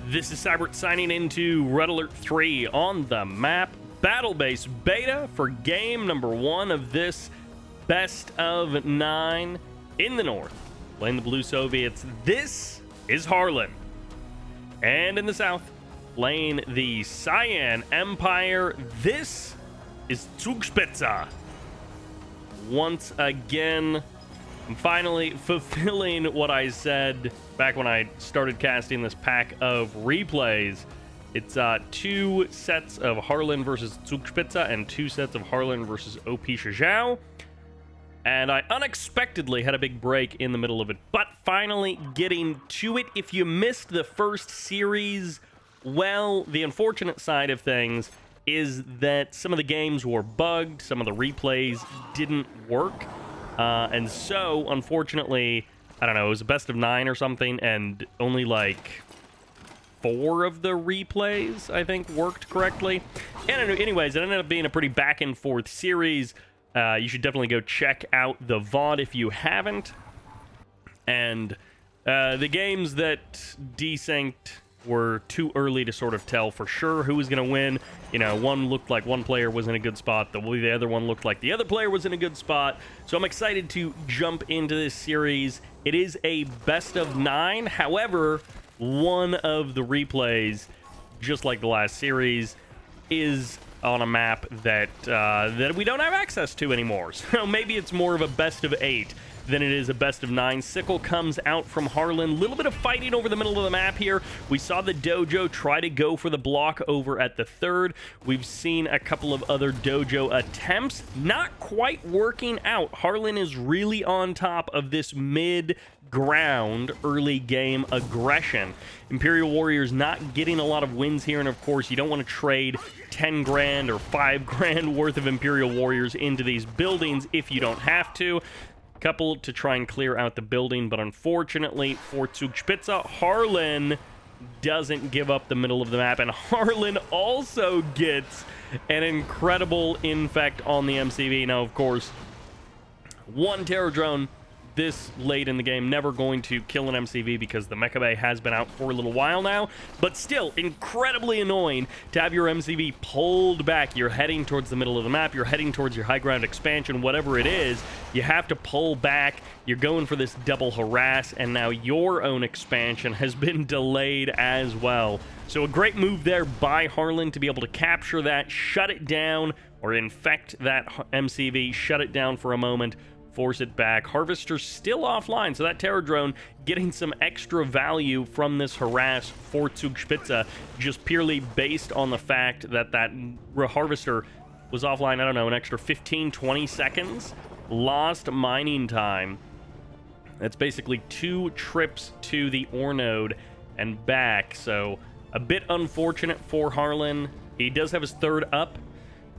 This is Sybert signing into Red Alert 3 on the map Battle Base Beta for game number 1 of this best of 9 in the north. Playing the Blue Soviets, this is Harlen. And in the south, playing the Cyan Empire, this is Zugspitze. Once again, I'm finally fulfilling what I said back when I started casting this pack of replays. It's 2 sets of Harlen versus Zugspitze and 2 sets of Harlen versus OP Shizhao. And I unexpectedly had a big break in the middle of it, but finally getting to it. If you missed the first series, well, the unfortunate side of things is that some of the games were bugged, some of the replays didn't work. And so, unfortunately, I don't know, it was a best of 9 or something, and only like 4 of the replays, I think, worked correctly. And anyways, it ended up being a pretty back and forth series. You should definitely go check out the VOD if you haven't. And the games that desynced were too early to sort of tell for sure who was going to win. You know, one looked like one player was in a good spot, the other one looked like the other player was in a good spot. So I'm excited to jump into this series. It is a best of 9. However, one of the replays, just like the last series, is on a map that that we don't have access to anymore. So maybe it's more of a best of 8 than it is a best of 9. Sickle comes out from Harlen. Little bit of fighting over the middle of the map here. We saw the dojo try to go for the block over at the 3rd. We've seen a couple of other dojo attempts. Not quite working out. Harlen is really on top of this mid-ground early game aggression. Imperial Warriors not getting a lot of wins here, and of course you don't want to trade 10 grand or 5 grand worth of Imperial Warriors into these buildings if you don't have to. Couple to try and clear out the building, but unfortunately for Zugspitze, Harlen doesn't give up the middle of the map, and Harlen also gets an incredible infect on the MCV. Now, of course, one terror drone this late in the game, never going to kill an MCV because the Mecha Bay has been out for a little while now, but still incredibly annoying to have your MCV pulled back. You're heading towards the middle of the map, you're heading towards your high ground expansion, whatever it is, you have to pull back, you're going for this double harass, and now your own expansion has been delayed as well. So a great move there by Harlen to be able to capture that, shut it down, or infect that MCV, shut it down for a moment, force it back. Harvester's still offline, so that terror drone getting some extra value from this harass for Zugspitze, just purely based on the fact that that Harvester was offline, I don't know, an extra 15-20 seconds. Lost mining time. That's basically 2 trips to the ore node and back, so a bit unfortunate for Harlen. He does have his 3rd up.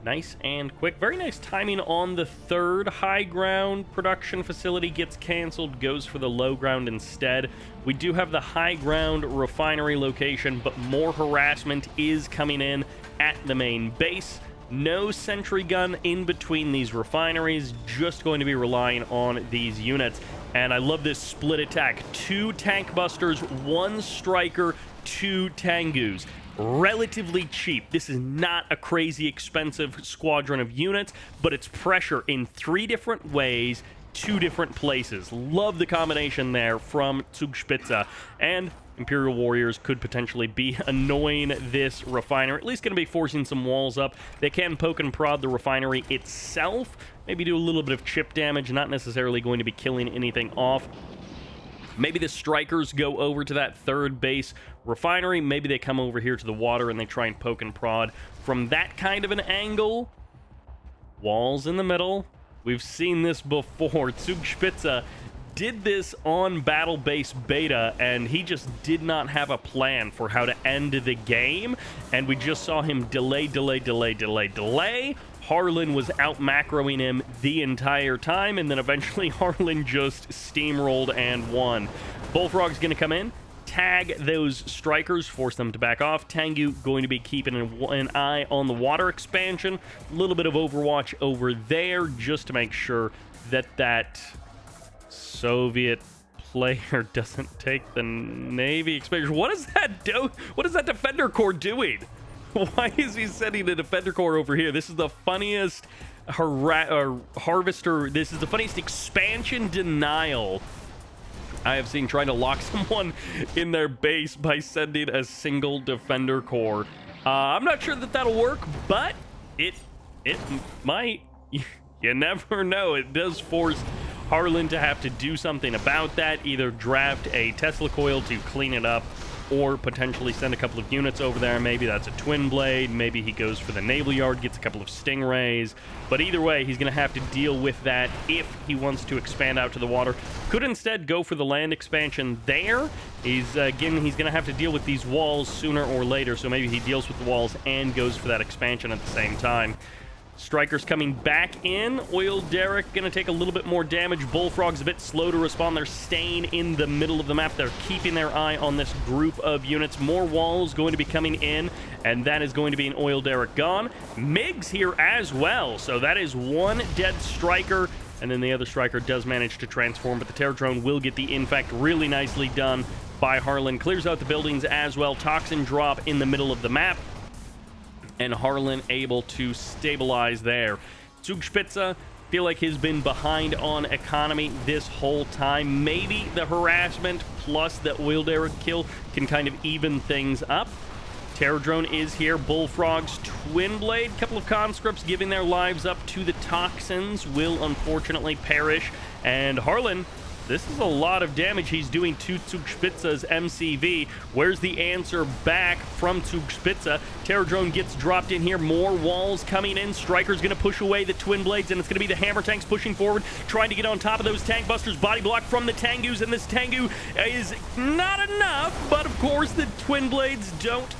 Nice and quick. Very nice timing on the 3rd. High ground production facility gets canceled, goes for the low ground instead. We do have the high ground refinery location, but more harassment is coming in at the main base. No sentry gun in between these refineries, just going to be relying on these units. And I love this split attack. 2 tank busters, 1 striker, 2 Tengus. Relatively cheap. This is not a crazy expensive squadron of units, but it's pressure in 3 different ways, 2 different places. Love the combination there from Zugspitze. And Imperial Warriors could potentially be annoying this refinery, at least going to be forcing some walls up. They can poke and prod the refinery itself, maybe do a little bit of chip damage, not necessarily going to be killing anything off. Maybe the strikers go over to that 3rd base refinery. Maybe they come over here to the water and they try and poke and prod from that kind of an angle. Walls in the middle. We've seen this before. Zugspitze did this on Battle Base Beta, and he just did not have a plan for how to end the game. And we just saw him delay. Harlen was out macroing him the entire time, and then eventually Harlen just steamrolled and won. Bullfrog's going to come in, tag those strikers, force them to back off. Tengu going to be keeping an eye on the water expansion. A little bit of overwatch over there just to make sure that that Soviet player doesn't take the Navy expansion. What is that What is that Defender Corps doing? Why is he sending the Defender Corps over here? This is the funniest harvester. This is the funniest expansion denial I have seen, trying to lock someone in their base by sending a single Defender Corps. I'm not sure that that'll work, but it might. You never know. It does force Harlen to have to do something about that, either draft a Tesla coil to clean it up, or potentially send a couple of units over there. Maybe that's a twin blade. Maybe he goes for the naval yard, gets a couple of stingrays. But either way, he's going to have to deal with that if he wants to expand out to the water. Could instead go for the land expansion there. Again, he's going to have to deal with these walls sooner or later. So maybe he deals with the walls and goes for that expansion at the same time. Strikers coming back in. Oil Derrick going to take a little bit more damage. Bullfrog's a bit slow to respond. They're staying in the middle of the map. They're keeping their eye on this group of units. More walls going to be coming in, and that is going to be an Oil Derrick gone. MiG's here as well, so that is one dead striker, and then the other striker does manage to transform, but the Terror Drone will get the infect. Really nicely done by Harlen. Clears out the buildings as well. Toxin drop in the middle of the map, and Harlen able to stabilize there. Zugspitze, feel like he's been behind on economy this whole time. Maybe the harassment plus the Oil Derrick kill can kind of even things up. Terror Drone is here. Bullfrogs, Twin Blade, couple of conscripts giving their lives up to the toxins will unfortunately perish. And Harlen, this is a lot of damage he's doing to Zugspitze's MCV. Where's the answer back from Zugspitze? Terror Drone gets dropped in here. More walls coming in. Striker's going to push away the Twin Blades, and it's going to be the Hammer Tanks pushing forward, trying to get on top of those Tank Busters. Body block from the Tengus, and this Tengu is not enough, but of course the Twin Blades don't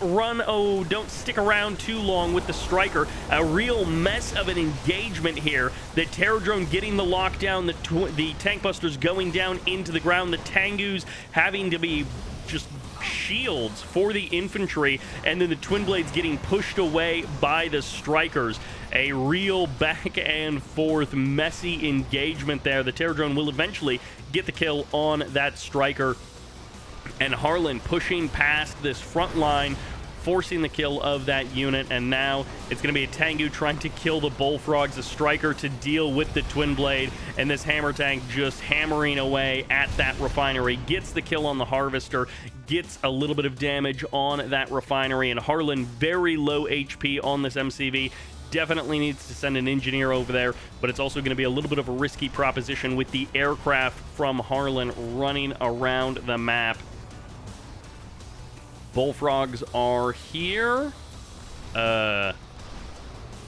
stick around too long with the Striker. A real mess of an engagement here. The Terror Drone getting the lockdown, the Tank Busters going down into the ground, the Tengus having to be just shields for the infantry, and then the Twin Blades getting pushed away by the Strikers. A real back and forth messy engagement there. The Terror Drone will eventually get the kill on that Striker, and Harlen pushing past this front line, forcing the kill of that unit, and now it's going to be a Tengu trying to kill the Bullfrogs, a Striker to deal with the Twin Blade, and this Hammer Tank just hammering away at that refinery. Gets the kill on the Harvester, gets a little bit of damage on that refinery, and Harlen very low HP on this MCV. Definitely needs to send an engineer over there, but it's also going to be a little bit of a risky proposition with the aircraft from Harlen running around the map. Bullfrogs are here. I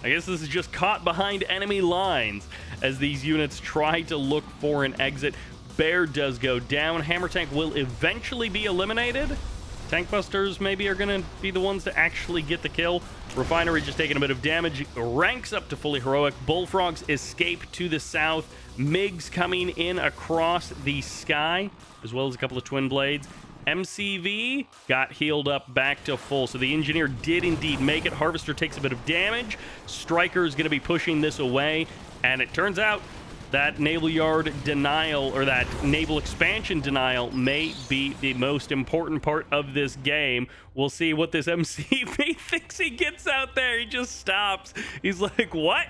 guess this is just caught behind enemy lines as these units try to look for an exit. Bear does go down. Hammer Tank will eventually be eliminated. Tank Busters maybe are going to be the ones to actually get the kill. Refinery just taking a bit of damage. Ranks up to fully heroic. Bullfrogs escape to the south. MiGs coming in across the sky, as well as a couple of Twin Blades. MCV got healed up back to full, so the engineer did indeed make it. Harvester takes a bit of damage. Striker is going to be pushing this away, and it turns out that naval yard denial, or that naval expansion denial, may be the most important part of this game. We'll see what this MCV thinks he gets out there. He just stops. He's like, what?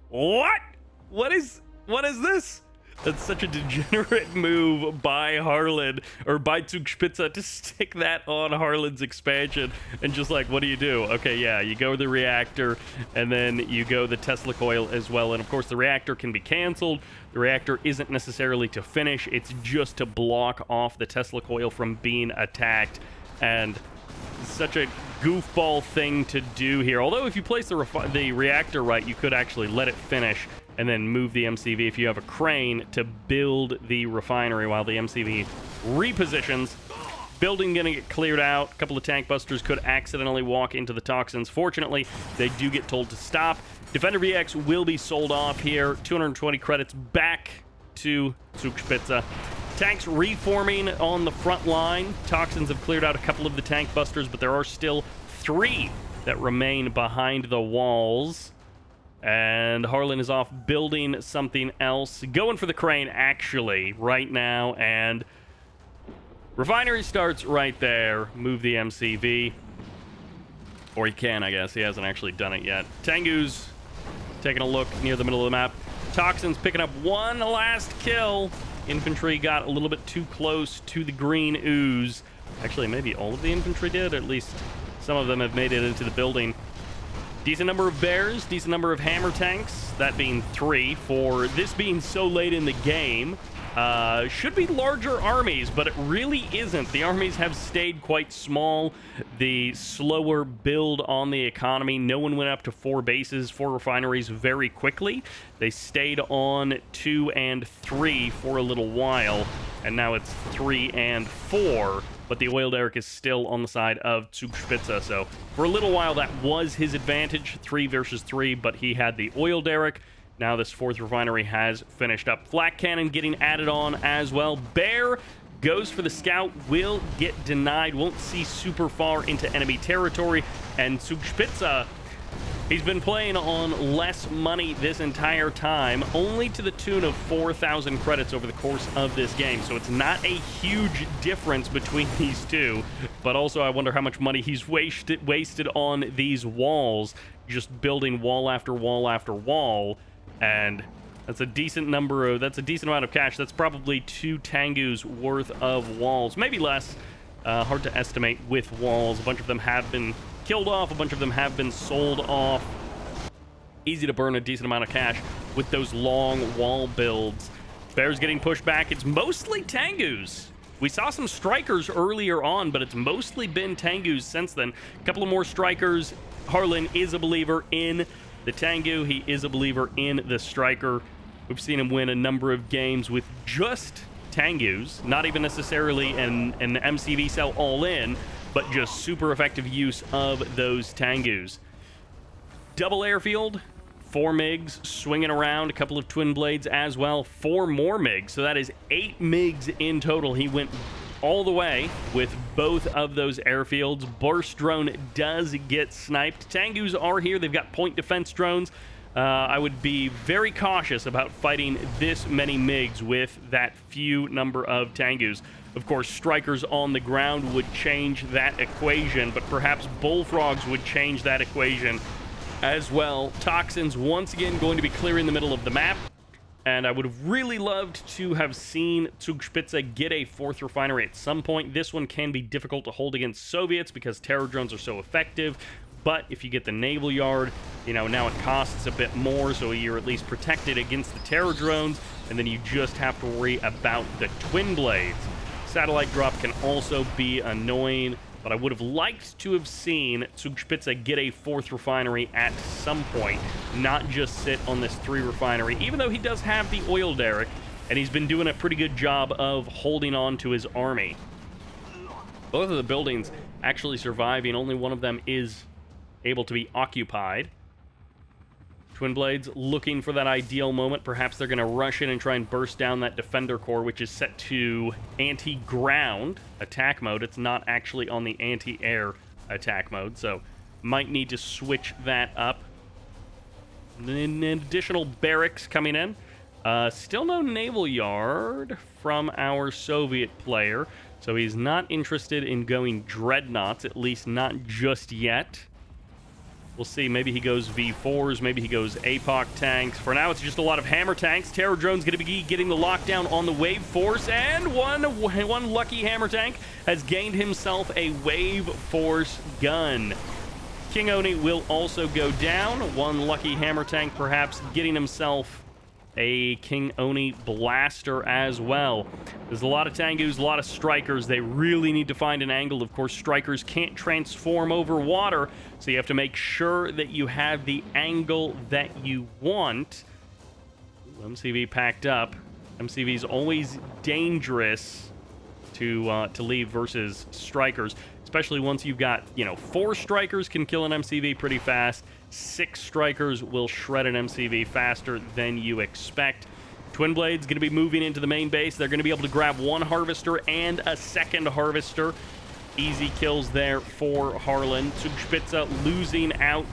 What is this? That's such a degenerate move by Harlen, or by Zugspitze, to stick that on Harlen's expansion and just like, what do you do? Okay, yeah, you go the reactor, and then you go the Tesla coil as well. And of course, the reactor can be canceled. The reactor isn't necessarily to finish. It's just to block off the Tesla coil from being attacked. And such a goofball thing to do here. Although if you place the reactor right, you could actually let it finish and then move the MCV if you have a crane to build the refinery while the MCV repositions. Building gonna get cleared out. A couple of Tank Busters could accidentally walk into the toxins. Fortunately, they do get told to stop. Defender VX will be sold off here. 220 credits back to Zugspitze. Tanks reforming on the front line. Toxins have cleared out a couple of the Tank Busters, but there are still 3 that remain behind the walls. And Harlen is off building something else. Going for the crane, actually, right now. And Refinery starts right there. Move the MCV. Or he can, I guess. He hasn't actually done it yet. Tengu's taking a look near the middle of the map. Toxin's picking up one last kill. Infantry got a little bit too close to the green ooze. Actually, maybe all of the infantry did. At least some of them have made it into the building. Decent number of bears, decent number of hammer tanks. That being 3 for this being so late in the game. Should be larger armies, but it really isn't. The armies have stayed quite small. The slower build on the economy. No one went up to 4 bases, 4 refineries very quickly. They stayed on 2 and 3 for a little while, and now it's 3 and 4. But the oil derrick is still on the side of Zugspitze, so for a little while that was his advantage, 3 versus 3, but he had the oil derrick. Now this 4th refinery has finished up. Flak cannon getting added on as well. Bear goes for the scout, will get denied, won't see super far into enemy territory. And Zugspitze, he's been playing on less money this entire time, only to the tune of 4,000 credits over the course of this game. So it's not a huge difference between these two. But also I wonder how much money he's wasted on these walls, just building wall after wall after wall. And that's a decent amount of cash. That's probably 2 Tengu's worth of walls, maybe less. Hard to estimate with walls. A bunch of them have been killed off, a bunch of them have been sold off. Easy to burn a decent amount of cash with those long wall builds. Bears getting pushed back. It's mostly Tengu's. We saw some strikers earlier on, but it's mostly been Tengu's since then. A couple of more strikers. Harlen is a believer in the Tengu. He is a believer in the striker. We've seen him win a number of games with just Tengu's, not even necessarily an MCV cell all in, but just super effective use of those Tengu's. Double airfield, 4 MiGs swinging around, a couple of twin blades as well, 4 more MiGs, so that is 8 MiGs in total. He went all the way with both of those airfields. Burst drone does get sniped. Tengu's are here. They've got point defense drones. I would be very cautious about fighting this many MiGs with that few number of Tengu's. Of course, strikers on the ground would change that equation, but perhaps bullfrogs would change that equation as well. Toxins once again going to be clearing the middle of the map. And I would have really loved to have seen Zugspitze get a 4th refinery at some point. This one can be difficult to hold against Soviets because terror drones are so effective. But if you get the naval yard, you know, now it costs a bit more, so you're at least protected against the terror drones. And then you just have to worry about the twin blades. Satellite drop can also be annoying, but I would have liked to have seen Zugspitze get a 4th refinery at some point, not just sit on this 3 refinery, even though he does have the oil derrick, and he's been doing a pretty good job of holding on to his army. Both of the buildings actually surviving, only one of them is able to be occupied. Twin blades looking for that ideal moment. Perhaps they're going to rush in and try and burst down that defender core, which is set to anti-ground attack mode. It's not actually on the anti-air attack mode, so might need to switch that up. An additional barracks coming in. Still no naval yard from our Soviet player, so he's not interested in going dreadnoughts, at least not just yet. We'll see. Maybe he goes V4s. Maybe he goes APOC tanks. For now, it's just a lot of hammer tanks. Terror drone's going to be getting the lockdown on the wave force. And one lucky hammer tank has gained himself a wave force gun. King Oni will also go down. One lucky hammer tank perhaps getting himself a King Oni blaster as well. There's a lot of Tengu's, a lot of strikers. They really need to find an angle. Of course, strikers can't transform over water, so you have to make sure that you have the angle that you want. MCV packed up. MCV is always dangerous to leave versus strikers, especially once you've got, 4 strikers can kill an MCV pretty fast. 6 strikers will shred an MCV faster than you expect. Twin Blade's going to be moving into the main base. They're going to be able to grab 1 harvester and a 2nd harvester. Easy kills there for Harlen. Zugspitze losing out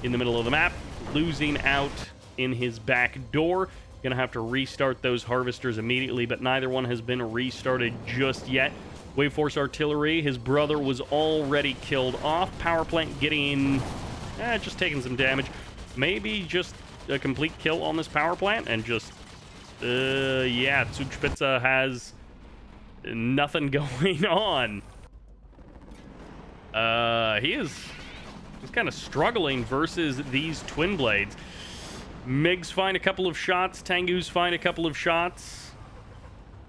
in the middle of the map, losing out in his back door. Going to have to restart those harvesters immediately, but neither one has been restarted just yet. Wave Force Artillery, his brother was already killed off. Power plant getting, just taking some damage. Maybe just a complete kill on this power plant and just, yeah, Zugspitze has nothing going on. He's kind of struggling versus these twin blades. MiGs find a couple of shots. Tengus find a couple of shots.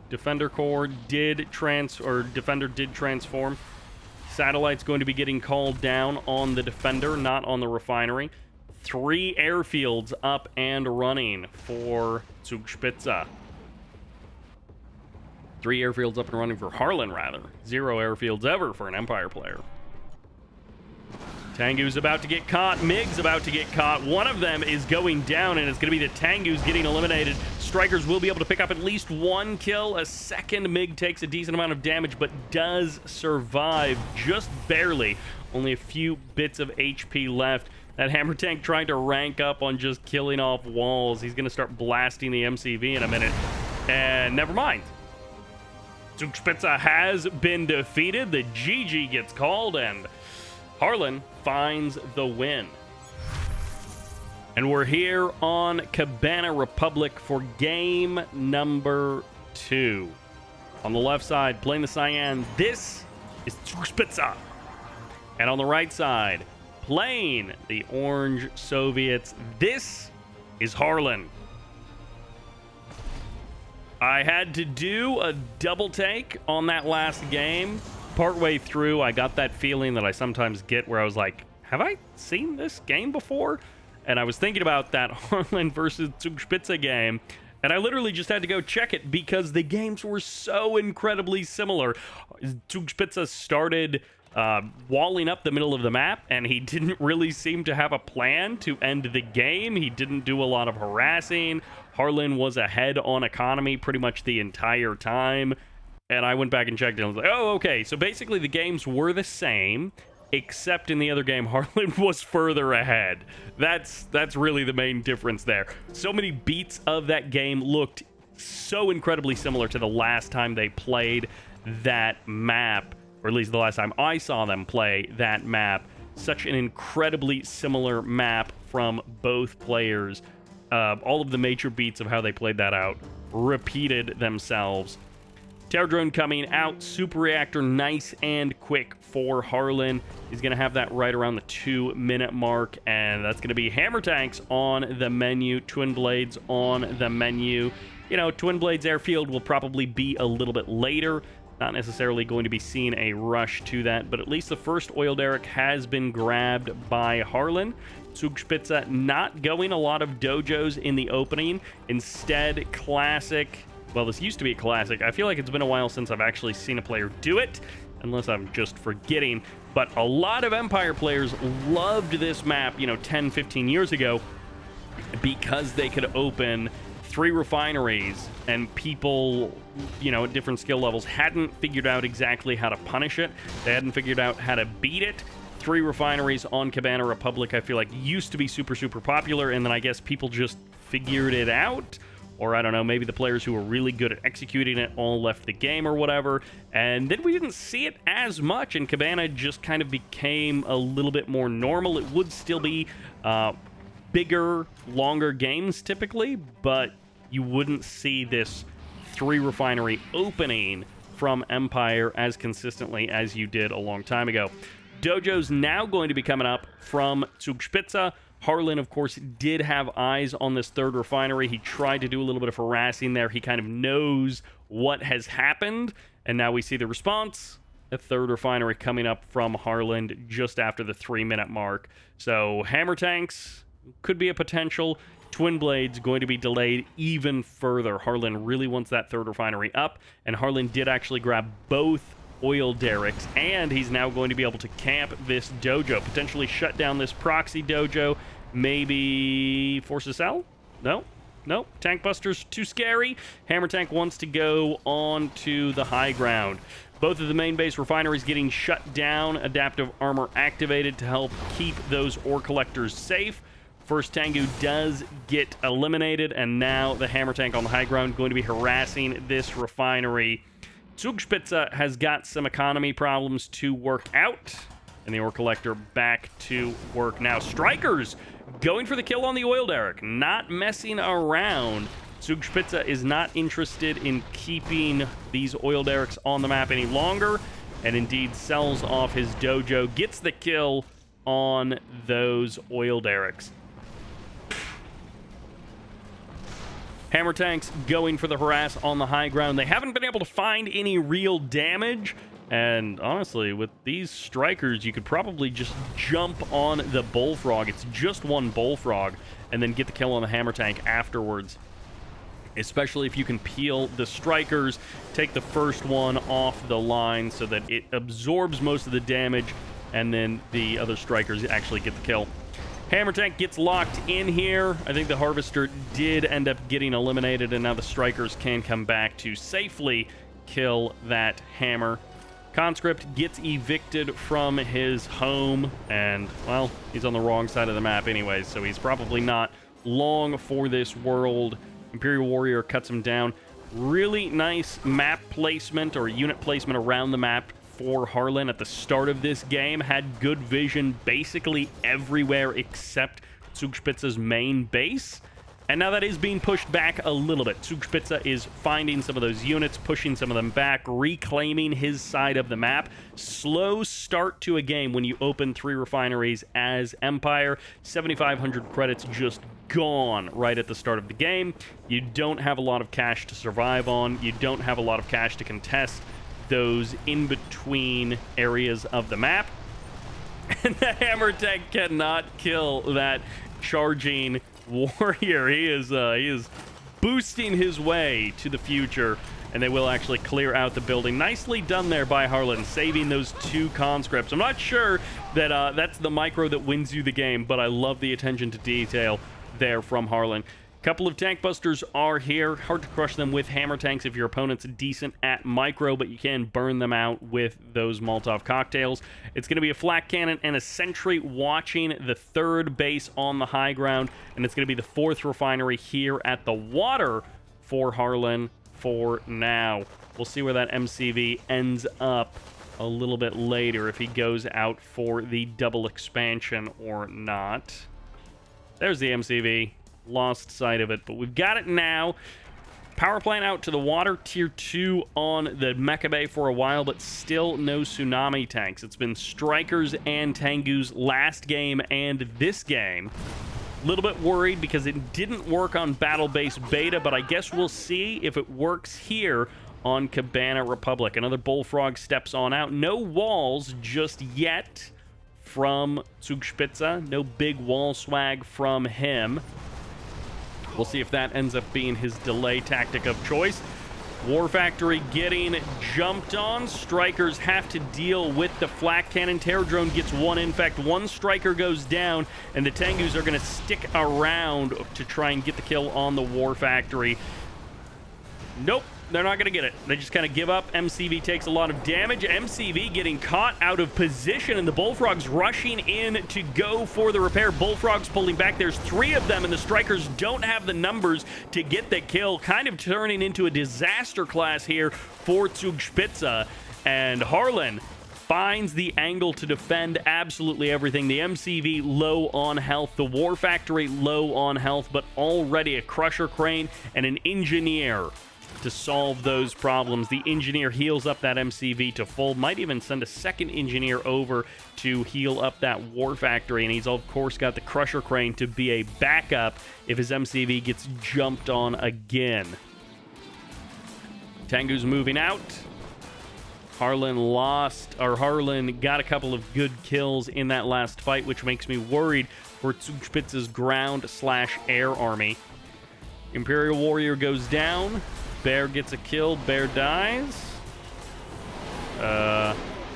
Defender Core did Defender did transform. Satellite's going to be getting called down on the Defender, not on the refinery. 3 airfields up and running for Zugspitze. 3 airfields up and running for Harlen, rather. 0 airfields ever for an Empire player. Tengu's about to get caught. MiG's about to get caught. One of them is going down, and it's going to be the Tengu's getting eliminated. Strikers will be able to pick up at least 1 kill. A second MiG takes a decent amount of damage, but does survive just barely. Only a few bits of HP left. That hammer tank trying to rank up on just killing off walls. He's going to start blasting the MCV in a minute. And never mind. Zugspitze has been defeated. The GG gets called, and Harlen finds the win. And we're here on Cabana Republic for game number 2. On the left side, playing the Cyan, this is Zugspitze. And on the right side, playing the Orange Soviets, this is Harlen. I had to do a double take on that last game. Partway through, I got that feeling that I sometimes get where I was like, have I seen this game before? And I was thinking about that Harlen versus Zugspitze game, and I literally just had to go check it because the games were so incredibly similar. Zugspitze started walling up the middle of the map, and he didn't really seem to have a plan to end the game. He didn't do a lot of harassing. Harlen was ahead on economy pretty much the entire time. And I went back and checked it, and I was like, oh, okay. So basically the games were the same, except in the other game, Harlen was further ahead. That's really the main difference there. So many beats of that game looked so incredibly similar to the last time they played that map, or at least the last time I saw them play that map. Such an incredibly similar map from both players. All of the major beats of how they played that out repeated themselves. Tower drone coming out. Super reactor nice and quick for Harlen. He's going to have that right around the 2-minute mark, and that's going to be hammer tanks on the menu, twin blades on the menu. You know, twin blades airfield will probably be a little bit later. Not necessarily going to be seeing a rush to that, but at least the first oil derrick has been grabbed by Harlen. Zugspitze not going a lot of dojos in the opening. Instead, classic. Well, this used to be a classic. I feel like it's been a while since I've actually seen a player do it, unless I'm just forgetting. But a lot of Empire players loved this map, 10, 15 years ago, because they could open 3 refineries, and people, at different skill levels hadn't figured out exactly how to punish it. They hadn't figured out how to beat it. 3 refineries on Cabana Republic, I feel like, used to be super, super popular, and then I guess people just figured it out. Or, I don't know, maybe the players who were really good at executing it all left the game or whatever. And then we didn't see it as much, and Cabana just kind of became a little bit more normal. It would still be bigger, longer games typically, but you wouldn't see this 3 refinery opening from Empire as consistently as you did a long time ago. Dojo's now going to be coming up from Zugspitze. Harlen, of course, did have eyes on this 3rd refinery. He tried to do a little bit of harassing there. He kind of knows what has happened, and now we see the response. A 3rd refinery coming up from Harlen just after the 3-minute mark. So hammer tanks could be a potential. Twin blades going to be delayed even further. Harlen really wants that 3rd refinery up, and Harlen did actually grab both oil derricks, and he's now going to be able to camp this dojo, potentially shut down this proxy dojo, maybe force a sell? No, tank buster's too scary. Hammer tank wants to go on to the high ground. Both of the main base refineries getting shut down, adaptive armor activated to help keep those ore collectors safe. First Tengu does get eliminated, and now the hammer tank on the high ground going to be harassing this refinery. Zugspitze has got some economy problems to work out, and the ore collector back to work now. Strikers going for the kill on the oil derrick, not messing around. Zugspitze is not interested in keeping these oil derricks on the map any longer, and indeed sells off his dojo, gets the kill on those oil derricks. Hammer tanks going for the harass on the high ground. They haven't been able to find any real damage. And honestly, with these strikers, you could probably just jump on the bullfrog. It's just one bullfrog, and then get the kill on the hammer tank afterwards. Especially if you can peel the strikers, take the first one off the line so that it absorbs most of the damage, and then the other strikers actually get the kill. Hammer tank gets locked in here. I think the harvester did end up getting eliminated, and now the strikers can come back to safely kill that hammer. Conscript gets evicted from his home, and, well, he's on the wrong side of the map anyways, so he's probably not long for this world. Imperial Warrior cuts him down. Really nice map placement or unit placement around the map for Harlen at the start of this game. Had good vision basically everywhere except Zugspitze's main base. And now that is being pushed back a little bit. Zugspitze is finding some of those units, pushing some of them back, reclaiming his side of the map. Slow start to a game when you open 3 refineries as Empire. 7,500 credits just gone right at the start of the game. You don't have a lot of cash to survive on. You don't have a lot of cash to contest those in-between areas of the map. And the hammer tank cannot kill that charging warrior. He is boosting his way to the future, and they will actually clear out the building. Nicely done there by Harlen, saving those 2 conscripts. I'm not sure that that's the micro that wins you the game, but I love the attention to detail there from Harlen. Couple of tank busters are here. Hard to crush them with hammer tanks if your opponent's decent at micro, but you can burn them out with those Molotov cocktails. It's going to be a flak cannon and a sentry watching the 3rd base on the high ground, and it's going to be the 4th refinery here at the water for Harlen for now. We'll see where that MCV ends up a little bit later, if he goes out for the double expansion or not. There's the MCV. Lost sight of it, but we've got it now. Power plant out to the water, tier 2 on the Mecha Bay for a while, but still no tsunami tanks. It's been strikers and Tengu's last game and this game. A little bit worried because it didn't work on Battle Base Beta, but I guess we'll see if it works here on Cabana Republic. Another bullfrog steps on out. No walls just yet from Zugspitze. No big wall swag from him. We'll see if that ends up being his delay tactic of choice. War Factory getting jumped on. Strikers have to deal with the flak cannon. Terror Drone gets 1 infect. 1 striker goes down, and the Tengus are going to stick around to try and get the kill on the War Factory. Nope. They're not going to get it. They just kind of give up. MCV takes a lot of damage. MCV getting caught out of position, and the Bullfrogs rushing in to go for the repair. Bullfrogs pulling back. There's 3 of them, and the Strikers don't have the numbers to get the kill. Kind of turning into a disaster class here for Zugspitze. And Harlen finds the angle to defend absolutely everything. The MCV low on health. The War Factory low on health, but already a Crusher Crane and an Engineer to solve those problems. The Engineer heals up that MCV to full. Might even send a 2nd Engineer over to heal up that War Factory, and he's of course got the Crusher Crane to be a backup if his MCV gets jumped on again. Tengu's moving out. Harlen got a couple of good kills in that last fight, which makes me worried for Zugspitze's ground/air army. Imperial Warrior goes down. Bear gets a kill. Bear dies.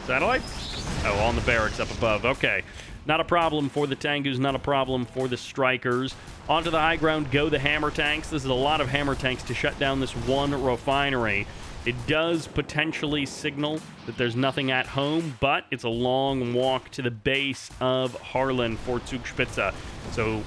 Satellites? Oh, on the barracks up above. Okay. Not a problem for the Tengus. Not a problem for the Strikers. Onto the high ground go the hammer tanks. This is a lot of hammer tanks to shut down this 1 refinery. It does potentially signal that there's nothing at home, but it's a long walk to the base of Harlen for Zugspitze. So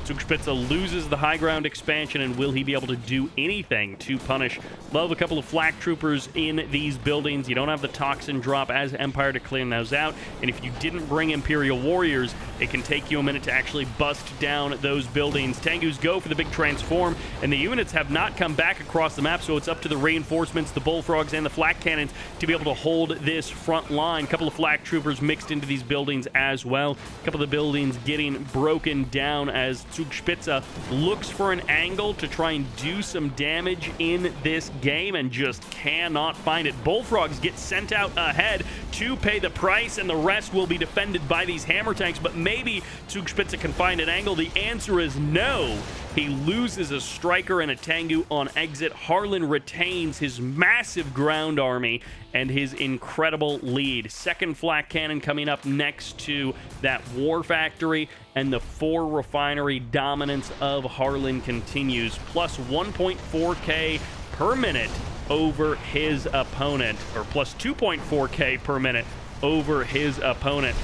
Zugspitze loses the high ground expansion, and will he be able to do anything to punish? Love a couple of flak troopers in these buildings. You don't have the toxin drop as Empire to clean those out, and if you didn't bring Imperial Warriors, it can take you a minute to actually bust down those buildings. Tengus go for the big transform, and the units have not come back across the map, so it's up to the reinforcements, the bullfrogs, and the flak cannons to be able to hold this front line. A couple of flak troopers mixed into these buildings as well. A couple of the buildings getting broken down as Zugspitze looks for an angle to try and do some damage in this game and just cannot find it. Bullfrogs get sent out ahead to pay the price, and the rest will be defended by these hammer tanks, but maybe Zugspitze can find an angle. The answer is no. He loses a striker and a Tengu on exit. Harlen retains his massive ground army and his incredible lead. Second flak cannon coming up next to that war factory, and the 4 refinery dominance of Harlen continues. Plus 1.4k per minute over his opponent, or plus 2.4k per minute over his opponent.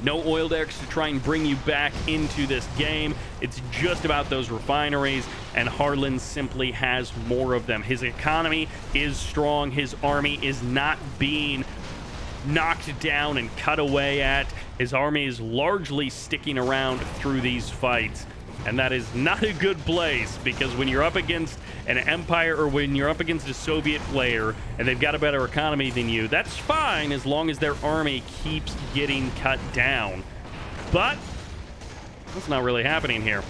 No oil derricks to try and bring you back into this game. It's just about those refineries, and Harlen simply has more of them. His economy is strong. His army is not being knocked down and cut away at. His army is largely sticking around through these fights, and that is not a good place, because when you're up against an Empire, or when you're up against a Soviet player and they've got a better economy than you, that's fine as long as their army keeps getting cut down. But that's not really happening here.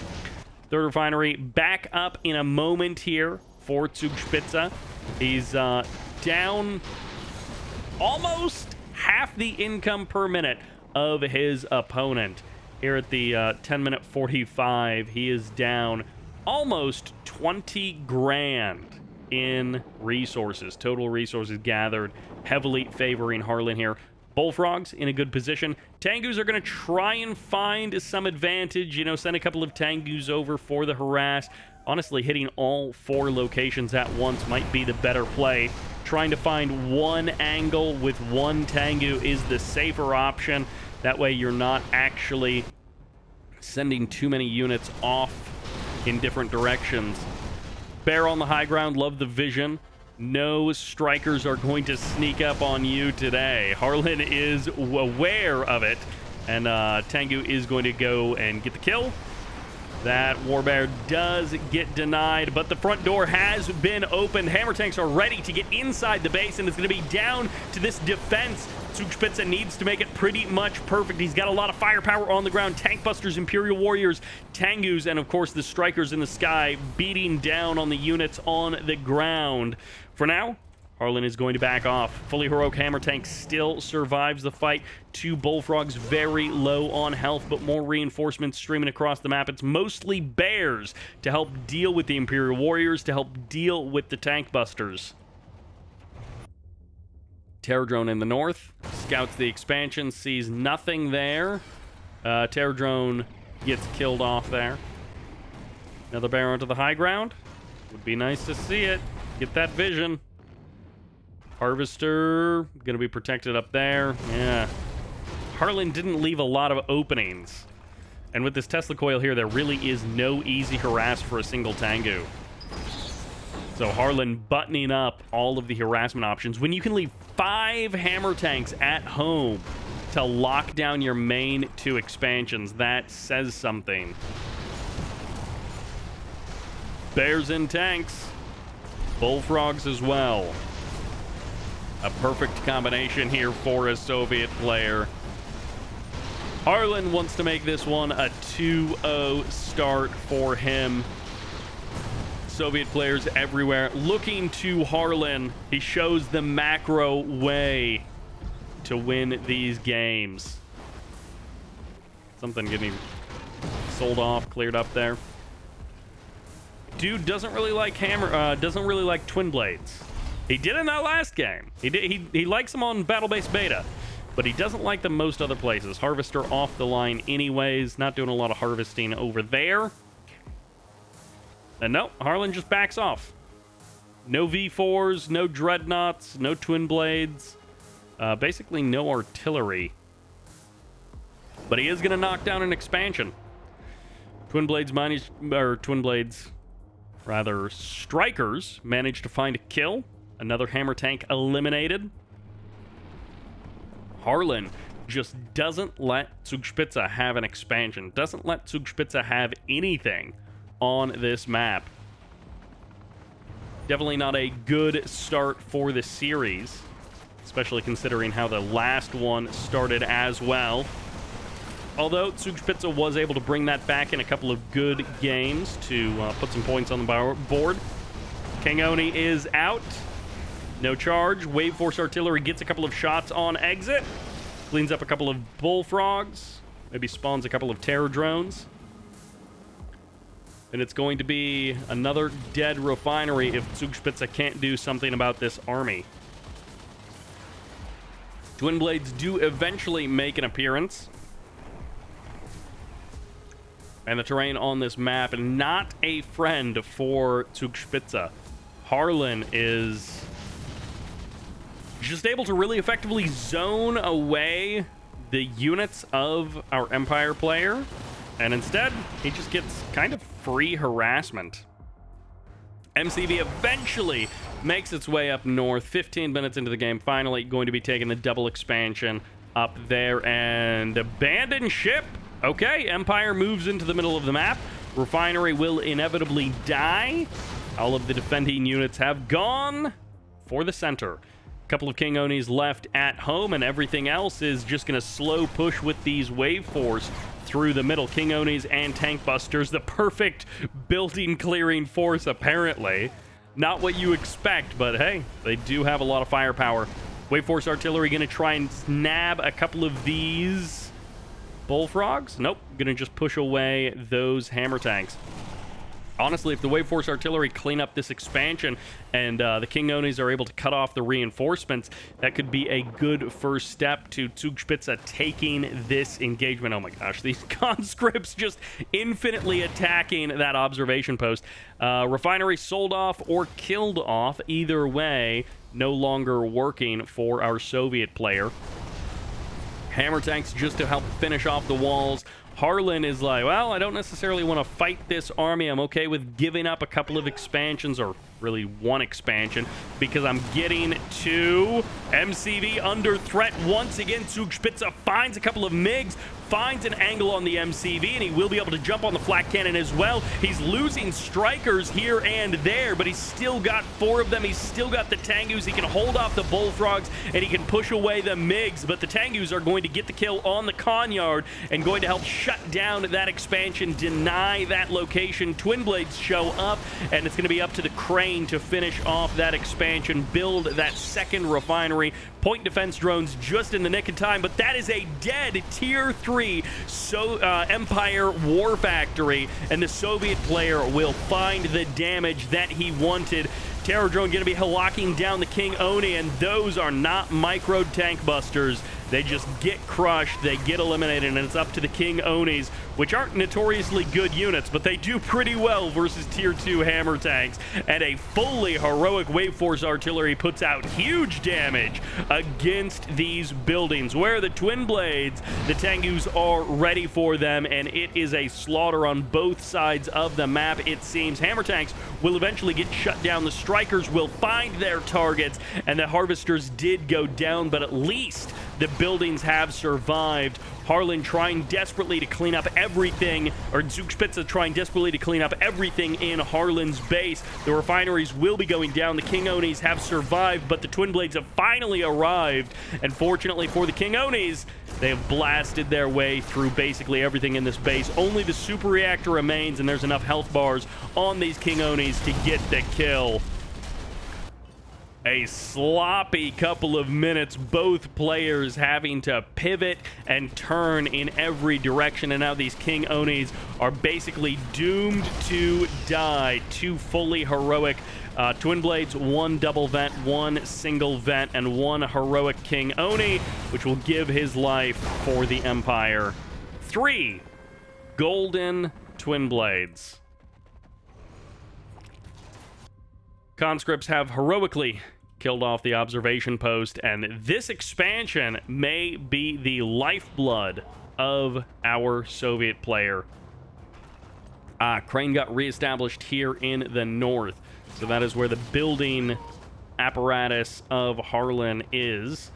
Third refinery back up in a moment here for Zugspitze. He's down almost half the income per minute of his opponent. Here at the 10-minute 45, he is down almost 20 grand in resources. Total resources gathered, heavily favoring Harlen here. Bullfrogs in a good position. Tengus are going to try and find some advantage. You know, send a couple of Tengus over for the harass. Honestly, hitting all 4 locations at once might be the better play. Trying to find one angle with one Tengu is the safer option. That way you're not actually sending too many units off in different directions. Bear on the high ground, love the vision. No strikers are going to sneak up on you today. Harlen is aware of it, and Tengu is going to go and get the kill. That Warbear does get denied, but the front door has been opened. Hammer tanks are ready to get inside the base, and it's going to be down to this defense. Zugspitze needs to make it pretty much perfect. He's got a lot of firepower on the ground. Tank busters, Imperial Warriors, Tengus, and of course the strikers in the sky beating down on the units on the ground. For now, Harlen is going to back off. Fully heroic hammer tank still survives the fight. 2 bullfrogs very low on health, but more reinforcements streaming across the map. It's mostly bears to help deal with the Imperial Warriors, to help deal with the tank busters. Terror drone in the north. Scouts the expansion, sees nothing there. Terror drone gets killed off there. Another bear onto the high ground. Would be nice to see it. Get that vision. Harvester gonna be protected up there. Yeah. Harlen didn't leave a lot of openings. And with this Tesla coil here, there really is no easy harass for a single Tengu. So Harlen buttoning up all of the harassment options. When you can leave 5 hammer tanks at home to lock down your main 2 expansions, that says something. Bears and tanks. Bullfrogs as well. A perfect combination here for a Soviet player. Harlen wants to make this one a 2-0 start for him. Soviet players everywhere looking to Harlen. He shows the macro way to win these games. Something getting sold off, cleared up there. Dude doesn't really like doesn't really like twin blades. He did in that last game. He likes them on battle-based beta, but he doesn't like them most other places. Harvester off the line anyways. Not doing a lot of harvesting over there. And no, Harlen just backs off. No V4s, no dreadnoughts, no twin blades. Basically no artillery. But he is going to knock down an expansion. Strikers managed to find a kill. Another hammer tank eliminated. Harlen just doesn't let Zugspitze have an expansion. Doesn't let Zugspitze have anything on this map. Definitely not a good start for the series, especially considering how the last one started as well. Although Zugspitze was able to bring that back in a couple of good games to put some points on the board. King Oni is out. No charge. Wave Force Artillery gets a couple of shots on exit. Cleans up a couple of bullfrogs. Maybe spawns a couple of terror drones. And it's going to be another dead refinery if Zugspitze can't do something about this army. Twin Blades do eventually make an appearance. And the terrain on this map, not a friend for Zugspitze. Harlen is just able to really effectively zone away the units of our Empire player. And instead, he just gets kind of free harassment. MCV eventually makes its way up north. 15 minutes into the game, finally going to be taking the double expansion up there. And abandoned ship. Okay, Empire moves into the middle of the map. Refinery will inevitably die. All of the defending units have gone for the center. A couple of King Onis left at home, and everything else is just going to slow push with these Wave Force through the middle. King Onis and Tank Busters, the perfect building clearing force, apparently. Not what you expect, but hey, they do have a lot of firepower. Wave Force Artillery going to try and nab a couple of these bullfrogs. Nope, going to just push away those hammer tanks. Honestly, if the Wave Force Artillery clean up this expansion and the King Onis are able to cut off the reinforcements, that could be a good first step to Zugspitze taking this engagement. Oh my gosh, these conscripts just infinitely attacking that observation post. Refinery sold off or killed off. Either way, no longer working for our Soviet player. Hammer tanks just to help finish off the walls. Harlen is like, well, I don't necessarily want to fight this army. I'm okay with giving up a couple of expansions, or really one expansion, because I'm getting to MCV under threat once again. Zugspitze finds a couple of MiGs, finds an angle on the MCV, and he will be able to jump on the flak cannon as well. He's losing strikers here and there, but he's still got 4 of them. He's still got the Tengus. He can hold off the bullfrogs, and he can push away the MiGs, but the Tengus are going to get the kill on the Conyard and going to help shut down that expansion, deny that location. Twin Blades show up, and it's going to be up to the Crane to finish off that expansion, build that second refinery. Point defense drones just in the nick of time, but that is a dead tier 3 Empire war factory, and the Soviet player will find the damage that he wanted. Terror drone going to be locking down the King Oni, and those are not micro tank busters. They just get crushed, they get eliminated, and it's up to the King Onis, which aren't notoriously good units, but they do pretty well versus tier 2 hammer tanks. And a fully heroic Wave Force Artillery puts out huge damage against these buildings, where the Twin Blades, the Tengus, are ready for them, and it is a slaughter on both sides of the map, it seems. Hammer tanks will eventually get shut down, the Strikers will find their targets, and the Harvesters did go down, but at least the buildings have survived. Harlen trying desperately to clean up everything, or Zugspitze trying desperately to clean up everything in Harlen's base. The refineries will be going down. The King Onis have survived, but the Twin Blades have finally arrived. And fortunately for the King Onis, they have blasted their way through basically everything in this base. Only the super reactor remains, and there's enough health bars on these King Onis to get the kill. A sloppy couple of minutes, both players having to pivot and turn in every direction, and now these King Onis are basically doomed to die. 2 fully heroic Twin Blades, 1 double vent, 1 single vent, and 1 heroic King Oni, which will give his life for the Empire. 3 golden Twin Blades. Conscripts have heroically killed off the observation post, and this expansion may be the lifeblood of our Soviet player. Crane got reestablished here in the north. So that is where the building apparatus of Harlen is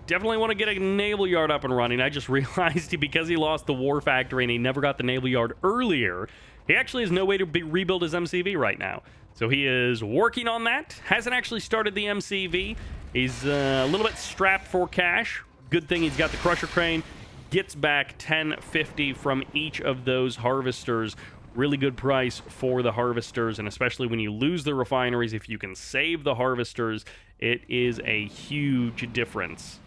definitely want to get a naval yard up and running. I just realized because he lost the war factory and he never got the naval yard earlier, he actually has no way to rebuild his MCV right now. So he is working on that. Hasn't actually started the MCV. He's a little bit strapped for cash. Good thing he's got the crusher crane. Gets back 1050 from each of those harvesters. Really good price for the harvesters, and especially when you lose the refineries, if you can save the harvesters, it is a huge difference.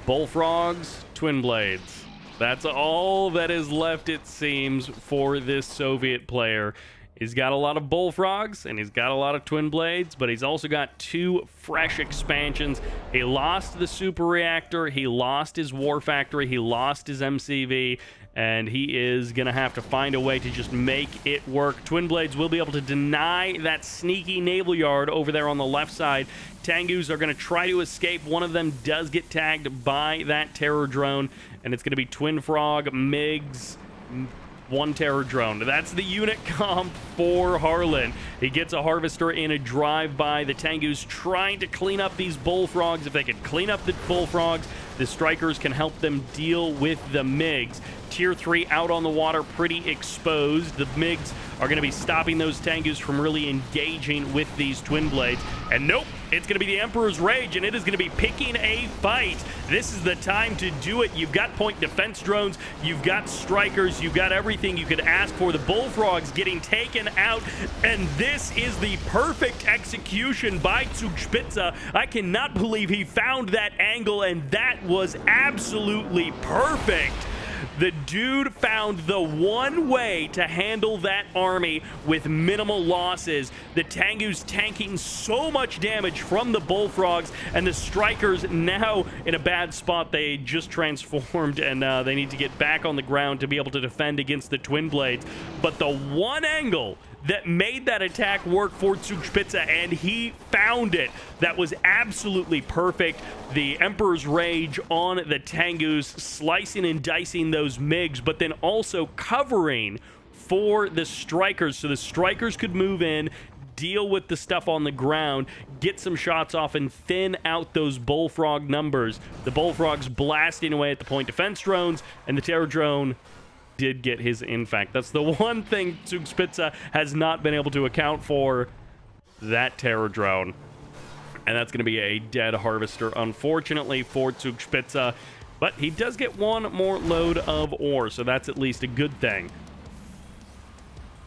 Bullfrogs, twin blades. That's all that is left, it seems, for this Soviet player. He's got a lot of bullfrogs, and he's got a lot of twin blades, but he's also got 2 fresh expansions. He lost the super reactor, he lost his war factory, he lost his MCV, and he is going to have to find a way to just make it work. Twin blades will be able to deny that sneaky naval yard over there on the left side. Tengus are going to try to escape. One of them does get tagged by that terror drone, and it's going to be Twin Frog, MiGs, 1 terror drone. That's the unit comp for Harlen. He gets a harvester in a drive-by. The Tengus trying to clean up these bullfrogs. If they can clean up the bullfrogs, the strikers can help them deal with the MiGs. Tier 3 out on the water, pretty exposed. The MiGs are going to be stopping those Tengus from really engaging with these twin blades. And nope, it's going to be the Emperor's Rage, and it is going to be picking a fight. This is the time to do it. You've got point defense drones, you've got strikers, you've got everything you could ask for. The bullfrogs getting taken out, and this is the perfect execution by Zugspitze. I cannot believe he found that angle, and that was absolutely perfect. The dude found the one way to handle that army with minimal losses. The Tengus tanking so much damage from the bullfrogs, and the strikers now in a bad spot. They just transformed, and they need to get back on the ground to be able to defend against the twin blades. But the one angle that made that attack work for Zugspitze, and he found it. That was absolutely perfect. The Emperor's Rage on the Tengus, slicing and dicing those MiGs, but then also covering for the strikers, so the strikers could move in, deal with the stuff on the ground, get some shots off, and thin out those bullfrog numbers. The bullfrogs blasting away at the point defense drones, and the terror drone did get his infect. That's the one thing Zugspitze has not been able to account for, that terror drone. And that's going to be a dead harvester, unfortunately, for Zugspitze. But he does get 1 more load of ore, so that's at least a good thing.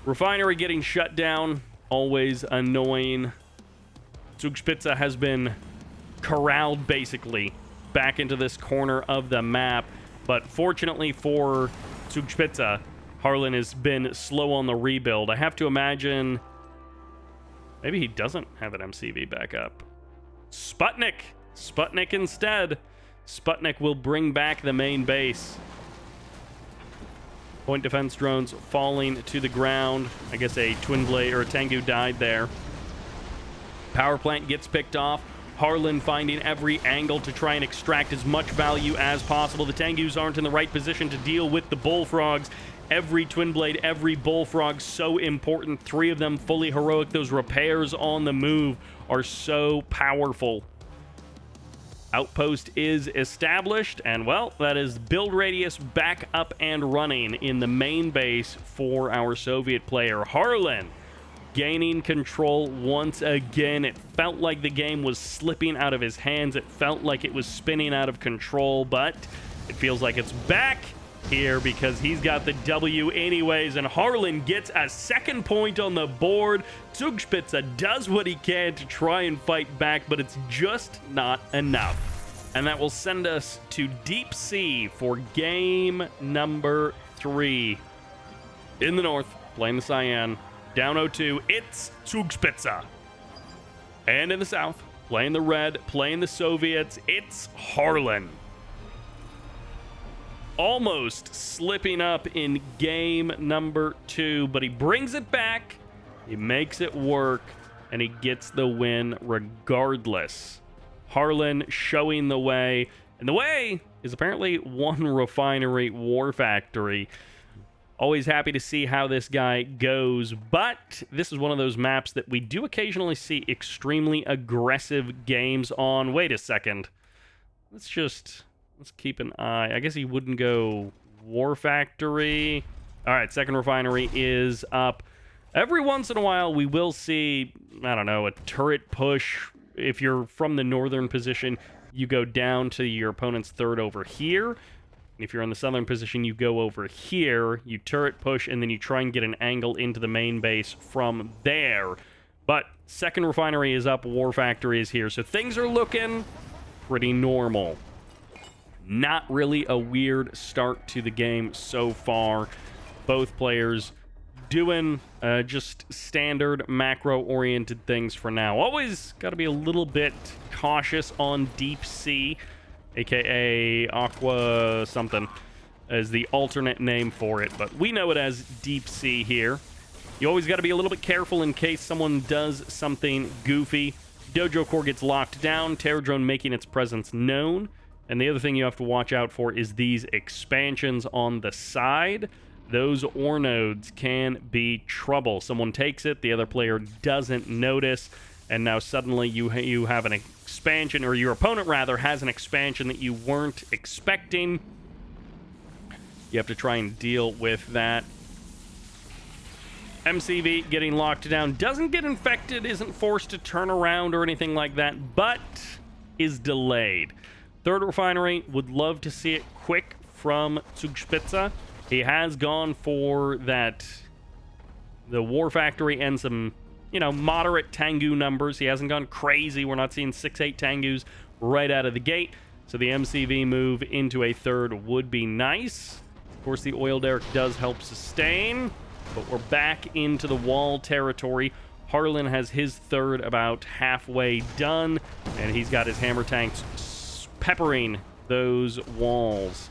Refinery getting shut down, always annoying. Zugspitze has been corralled, basically, back into this corner of the map. But fortunately for Zugspitze, Harlen has been slow on the rebuild. I have to imagine maybe he doesn't have an MCV back up. Sputnik instead. Sputnik will bring back the main base. Point defense drones falling to the ground. I guess a twin blade or a Tengu died there. Power plant gets picked off. Harlen finding every angle to try and extract as much value as possible. The Tengus aren't in the right position to deal with the bullfrogs. Every twin blade, every bullfrog, so important. 3 of them fully heroic. Those repairs on the move are so powerful. Outpost is established, and well, that is build radius back up and running in the main base for our Soviet player. Harlen gaining control once again. It felt like the game was slipping out of his hands. It felt like it was spinning out of control, but it feels like it's back here because he's got the W anyways, and Harlen gets a 2nd point on the board. Zugspitze does what he can to try and fight back, but it's just not enough. And that will send us to Deep Sea for game number 3. In the north, playing the Cyan. Down 0-2, it's Zugspitze. And in the south, playing the red, playing the Soviets, it's Harlen. Almost slipping up in game number 2, but he brings it back, he makes it work, and he gets the win regardless. Harlen showing the way, And the way is apparently one refinery war factory. Always happy to see how this guy goes, but this is one of those maps that we do occasionally see extremely aggressive games on. Wait a second. Let's keep an eye. I guess he wouldn't go war factory. All right, second refinery is up. Every once in a while, we will see, I don't know, a turret push. If you're from the northern position, you go down to your opponent's third over here. If you're in the southern position, you go over here, you turret push, and then you try and get an angle into the main base from there. But second refinery is up, war factory is here, so things are looking pretty normal. Not really a weird start to the game so far. Both players doing just standard macro-oriented things for now. Always got to be a little bit cautious on deep sea, aka Aqua something as the alternate name for it, but we know it as deep sea here. You always got to be a little bit careful in case someone does something goofy. Dojo core gets locked down, Terror Drone making its presence known, and the other thing you have to watch out for is these expansions on the side. Those ore nodes can be trouble. Someone takes it, the other player doesn't notice, and now suddenly you have an expansion, or your opponent rather has an expansion that you weren't expecting. You have to try and deal with that. MCV getting locked down, doesn't get infected, isn't forced to turn around or anything like that, but is delayed. Third refinery, would love to see it quick from Zugspitze. He has gone for that, the war factory and some, moderate Tengu numbers. He hasn't gone crazy. We're not seeing 6-8 Tengus right out of the gate. So the MCV move into a third would be nice. Of course, the oil derrick does help sustain, but we're back into the wall territory. Harlen has his third about halfway done, and he's got his hammer tanks peppering those walls.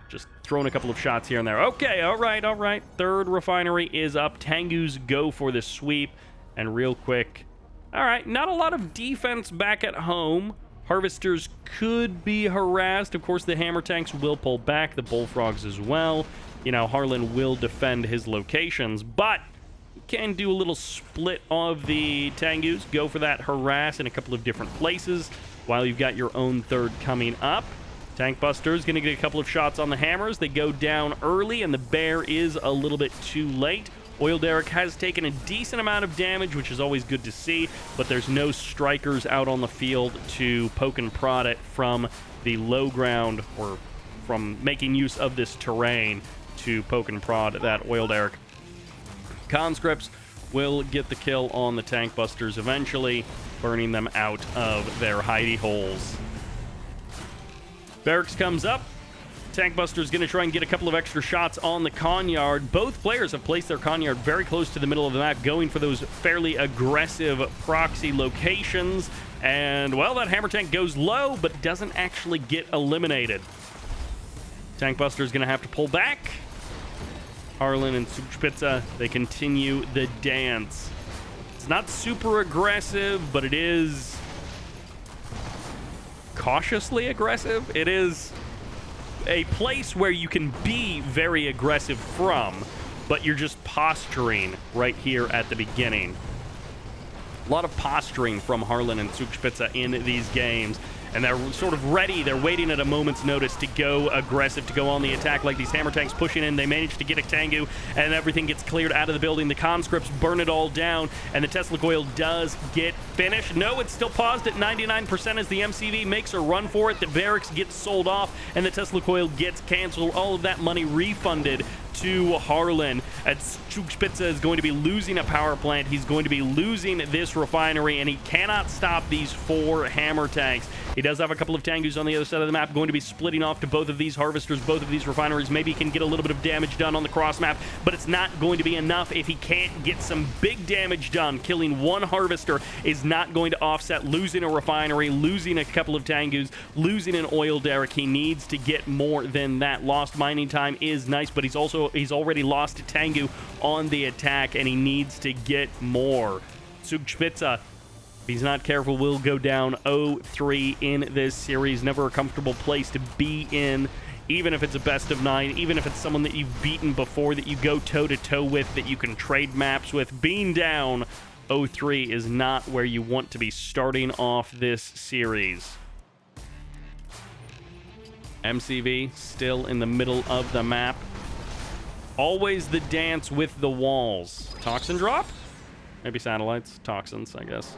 Just throwing a couple of shots here and there. Okay, all right. Third refinery is up. Tengus go for the sweep. And real quick, all right, not a lot of defense back at home. Harvesters could be harassed. Of course, the hammer tanks will pull back, the bullfrogs as well. Harlen will defend his locations, but you can do a little split of the Tengus. Go for that harass in a couple of different places while you've got your own third coming up. Tank Buster's going to get a couple of shots on the hammers. They go down early, and the bear is a little bit too late. Oil derrick has taken a decent amount of damage, which is always good to see, but there's no strikers out on the field to poke and prod it from the low ground or from making use of this terrain to poke and prod that oil derrick. Conscripts will get the kill on the Tank Busters eventually, burning them out of their hidey holes. Barracks comes up. Tank Buster's going to try and get a couple of extra shots on the Conyard. Both players have placed their Conyard very close to the middle of the map, going for those fairly aggressive proxy locations. And, well, that hammer tank goes low, but doesn't actually get eliminated. Tank Buster's going to have to pull back. Harlen and Zugspitze, they continue the dance. It's not super aggressive, but it is cautiously aggressive. It is a place where you can be very aggressive from, but you're just posturing right here at the beginning. A lot of posturing from Harlen and Zugspitze in these games, and they're sort of ready. They're waiting at a moment's notice to go aggressive, to go on the attack like these hammer tanks pushing in. They manage to get a Tengu, and everything gets cleared out of the building. The conscripts burn it all down, and the Tesla coil does get finished. No, it's still paused at 99% as the MCV makes a run for it. The barracks gets sold off, and the Tesla coil gets canceled. All of that money refunded to Harlen. As Zugspitze is going to be losing a power plant. He's going to be losing this refinery, and he cannot stop these 4 hammer tanks. He does have a couple of Tengus on the other side of the map, going to be splitting off to both of these harvesters, both of these refineries. Maybe he can get a little bit of damage done on the cross map, but it's not going to be enough if he can't get some big damage done. Killing one harvester is not going to offset losing a refinery, losing a couple of Tengus, losing an oil derrick. He needs to get more than that. Lost mining time is nice, but he's already lost a Tengu on the attack, and he needs to get more. Zugspitze If he's not careful, will go down 0-3 in this series. Never a comfortable place to be in, even if it's a best of 9, even if it's someone that you've beaten before, that you go toe-to-toe with, that you can trade maps with. Being down 0-3 is not where you want to be starting off this series. MCV still in the middle of the map. Always the dance with the walls. Toxin drop? Maybe satellites. Toxins, I guess.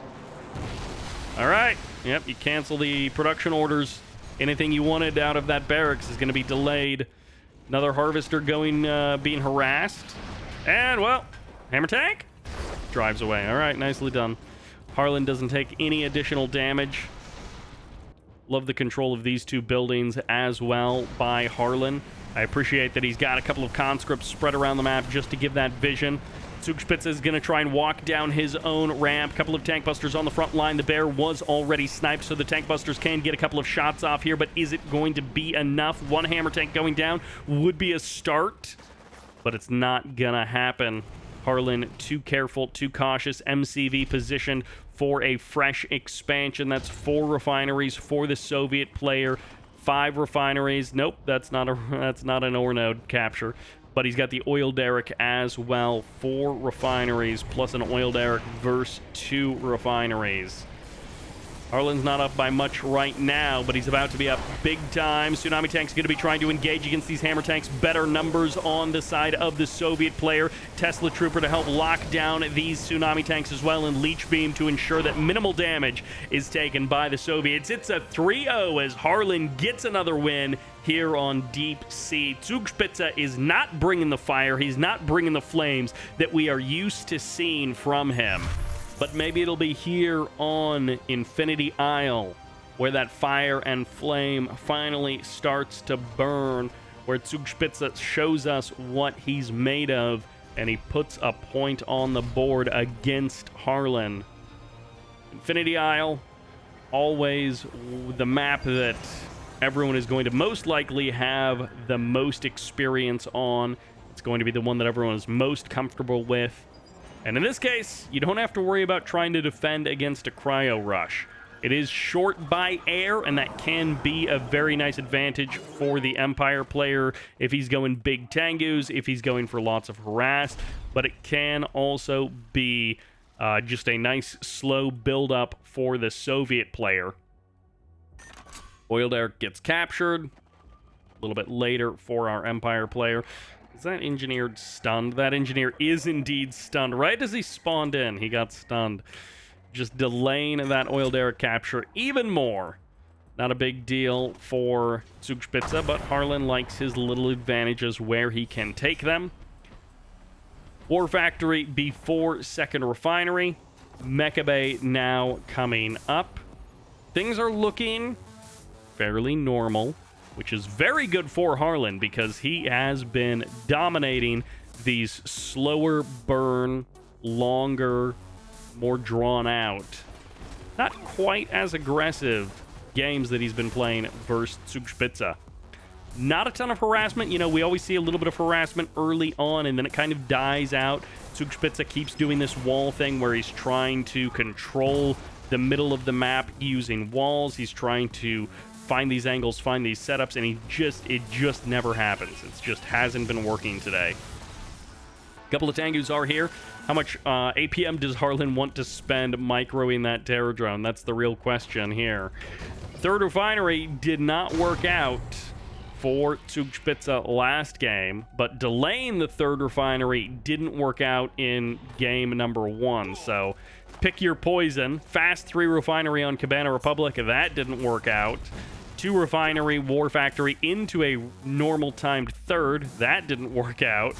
All right. Yep, you cancel the production orders. Anything you wanted out of that barracks is going to be delayed. Another harvester going, being harassed. And, well, hammer tank drives away. All right, nicely done. Harlen doesn't take any additional damage. Love the control of these two buildings as well by Harlen. I appreciate that he's got a couple of conscripts spread around the map just to give that vision. Zugspitze is going to try and walk down his own ramp. Couple of tank busters on the front line. The bear was already sniped, so the tank busters can get a couple of shots off here, but is it going to be enough? One hammer tank going down would be a start, but it's not going to happen. Harlen too careful, too cautious. MCV positioned for a fresh expansion. That's 4 refineries for the Soviet player. 5 refineries. Nope, that's not an ore node capture. But he's got the oil derrick as well. 4 refineries plus an oil derrick versus 2 refineries. Harlen's not up by much right now, but he's about to be up big time. Tsunami Tank's going to be trying to engage against these hammer tanks. Better numbers on the side of the Soviet player. Tesla Trooper to help lock down these Tsunami Tanks as well, and Leech Beam to ensure that minimal damage is taken by the Soviets. It's a 3-0 as Harlen gets another win here on Deep Sea. Zugspitze is not bringing the fire. He's not bringing the flames that we are used to seeing from him. But maybe it'll be here on Infinity Isle where that fire and flame finally starts to burn, where Zugspitze shows us what he's made of, and he puts a point on the board against Harlen. Infinity Isle, always the map that everyone is going to most likely have the most experience on. It's going to be the one that everyone is most comfortable with. And in this case, you don't have to worry about trying to defend against a cryo rush. It is short by air, and that can be a very nice advantage for the Empire player if he's going big Tengus, if he's going for lots of harass. But it can also be just a nice slow build-up for the Soviet player. Oil derrick gets captured. A little bit later for our Empire player. Is that engineer stunned? That engineer is indeed stunned. Right as he spawned in, he got stunned. Just delaying that oil derrick capture even more. Not a big deal for Zugspitze, but Harlen likes his little advantages where he can take them. War Factory before second refinery. Mecha Bay now coming up. Things are looking fairly normal, which is very good for Harlen because he has been dominating these slower burn, longer, more drawn out, not quite as aggressive games that he's been playing versus Zugspitze. Not a ton of harassment. You know, we always see a little bit of harassment early on, and then it kind of dies out. Zugspitze keeps doing this wall thing where he's trying to control the middle of the map using walls. He's trying to find these angles, find these setups, and it just never happens. It just hasn't been working today. A couple of Tengus are here. How much APM does Harlen want to spend microing that terror drone? That's the real question here. Third refinery did not work out for Zugspitze last game, but delaying the third refinery didn't work out in game number 1. So pick your poison. Fast 3 refinery on Cabana Republic, that didn't work out. 2 refinery War Factory into a normal timed third, that didn't work out.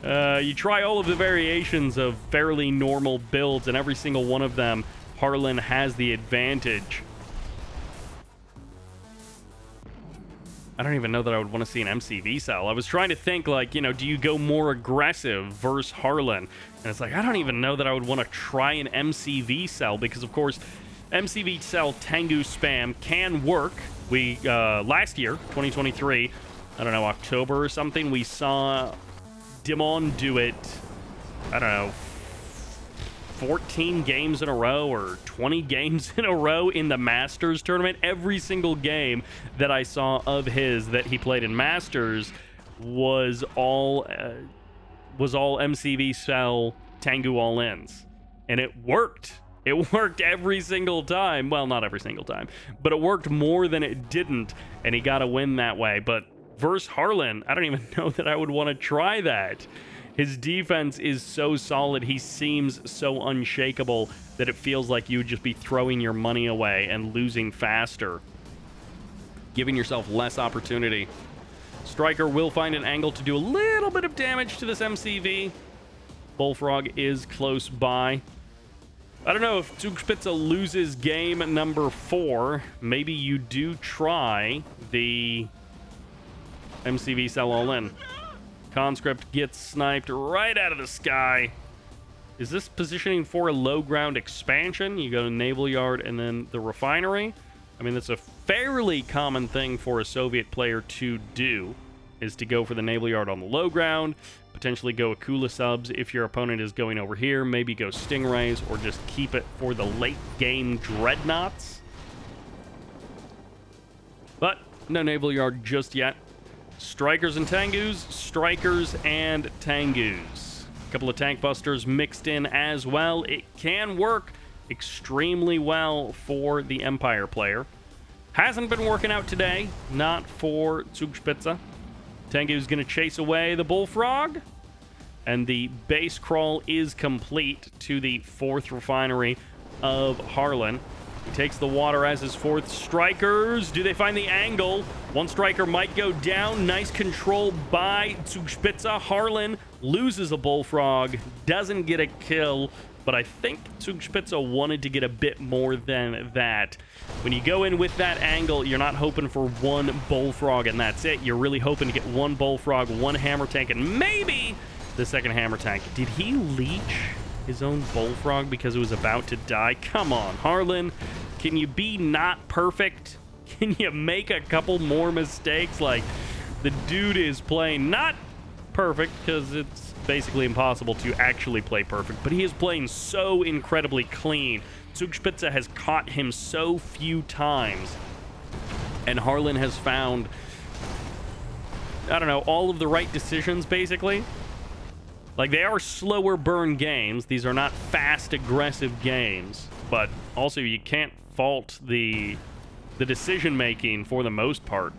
You try all of the variations of fairly normal builds, and every single one of them, Harlen has the advantage. I don't even know that I would want to see an MCV cell. I was trying to think, like, you know, do you go more aggressive versus Harlen? And it's like, I don't even know that I would want to try an MCV cell, because, of course, MCV cell Tengu spam can work. We, last year, 2023, I don't know, October or something, we saw Dimon do it, I don't know, 14 games in a row or 20 games in a row in the Masters tournament. Every single game that I saw of his that he played in Masters was all MCV style Tengu all-ins, and it worked. It worked every single time. Well, not every single time, but it worked more than it didn't, and he got a win that way. But versus Harlen, I don't even know that I would want to try that. His defense is so solid. He seems so unshakable that it feels like you would just be throwing your money away and losing faster, giving yourself less opportunity. Striker will find an angle to do a little bit of damage to this MCV. Bullfrog is close by. I don't know if Zugspitze loses game number 4. Maybe you do try the MCV sell all in. Conscript gets sniped right out of the sky. Is this positioning for a low ground expansion? You go to Naval Yard and then the refinery. I mean, that's a fairly common thing for a Soviet player to do, is to go for the Naval Yard on the low ground, potentially go Akula subs if your opponent is going over here, maybe go Stingrays, or just keep it for the late game Dreadnoughts. But no Naval Yard just yet. Strikers and Tengus, Strikers and Tengus. A couple of Tank Busters mixed in as well. It can work extremely well for the Empire player. Hasn't been working out today, not for Zugspitze. Tengu's going to chase away the Bullfrog, and the base crawl is complete to the 4th refinery of Harlen. He takes the water as his 4th. Strikers, do they find the angle? One striker might go down. Nice control by Zugspitze. Harlen loses a Bullfrog, doesn't get a kill, but I think Zugspitze wanted to get a bit more than that. When you go in with that angle, you're not hoping for one Bullfrog and that's it. You're really hoping to get one Bullfrog, one Hammer Tank, and maybe the second Hammer Tank. Did he leech his own Bullfrog because it was about to die? Come on, Harlen. Can you be not perfect? Can you make a couple more mistakes? Like, the dude is playing not perfect because it's basically impossible to actually play perfect, but he is playing so incredibly clean. Zugspitze has caught him so few times, and Harlen has found, I don't know, all of the right decisions, basically. Like, they are slower burn games. These are not fast, aggressive games, but also you can't fault the decision-making for the most part.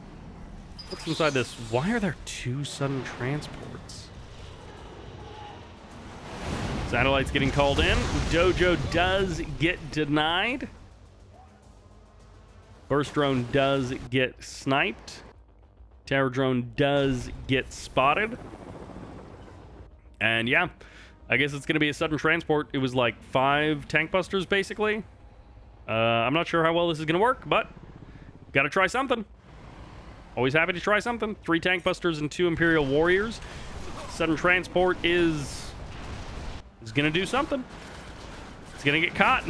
What's inside this? Why are there 2 sudden transports? Satellites getting called in. Dojo does get denied. Burst drone does get sniped. Terror drone does get spotted. And yeah, I guess it's going to be a sudden transport. It was like 5 tank busters, basically. I'm not sure how well this is going to work, but got to try something. Always happy to try something. 3 tank busters and 2 Imperial Warriors. Sudden transport is going to do something. It's going to get caught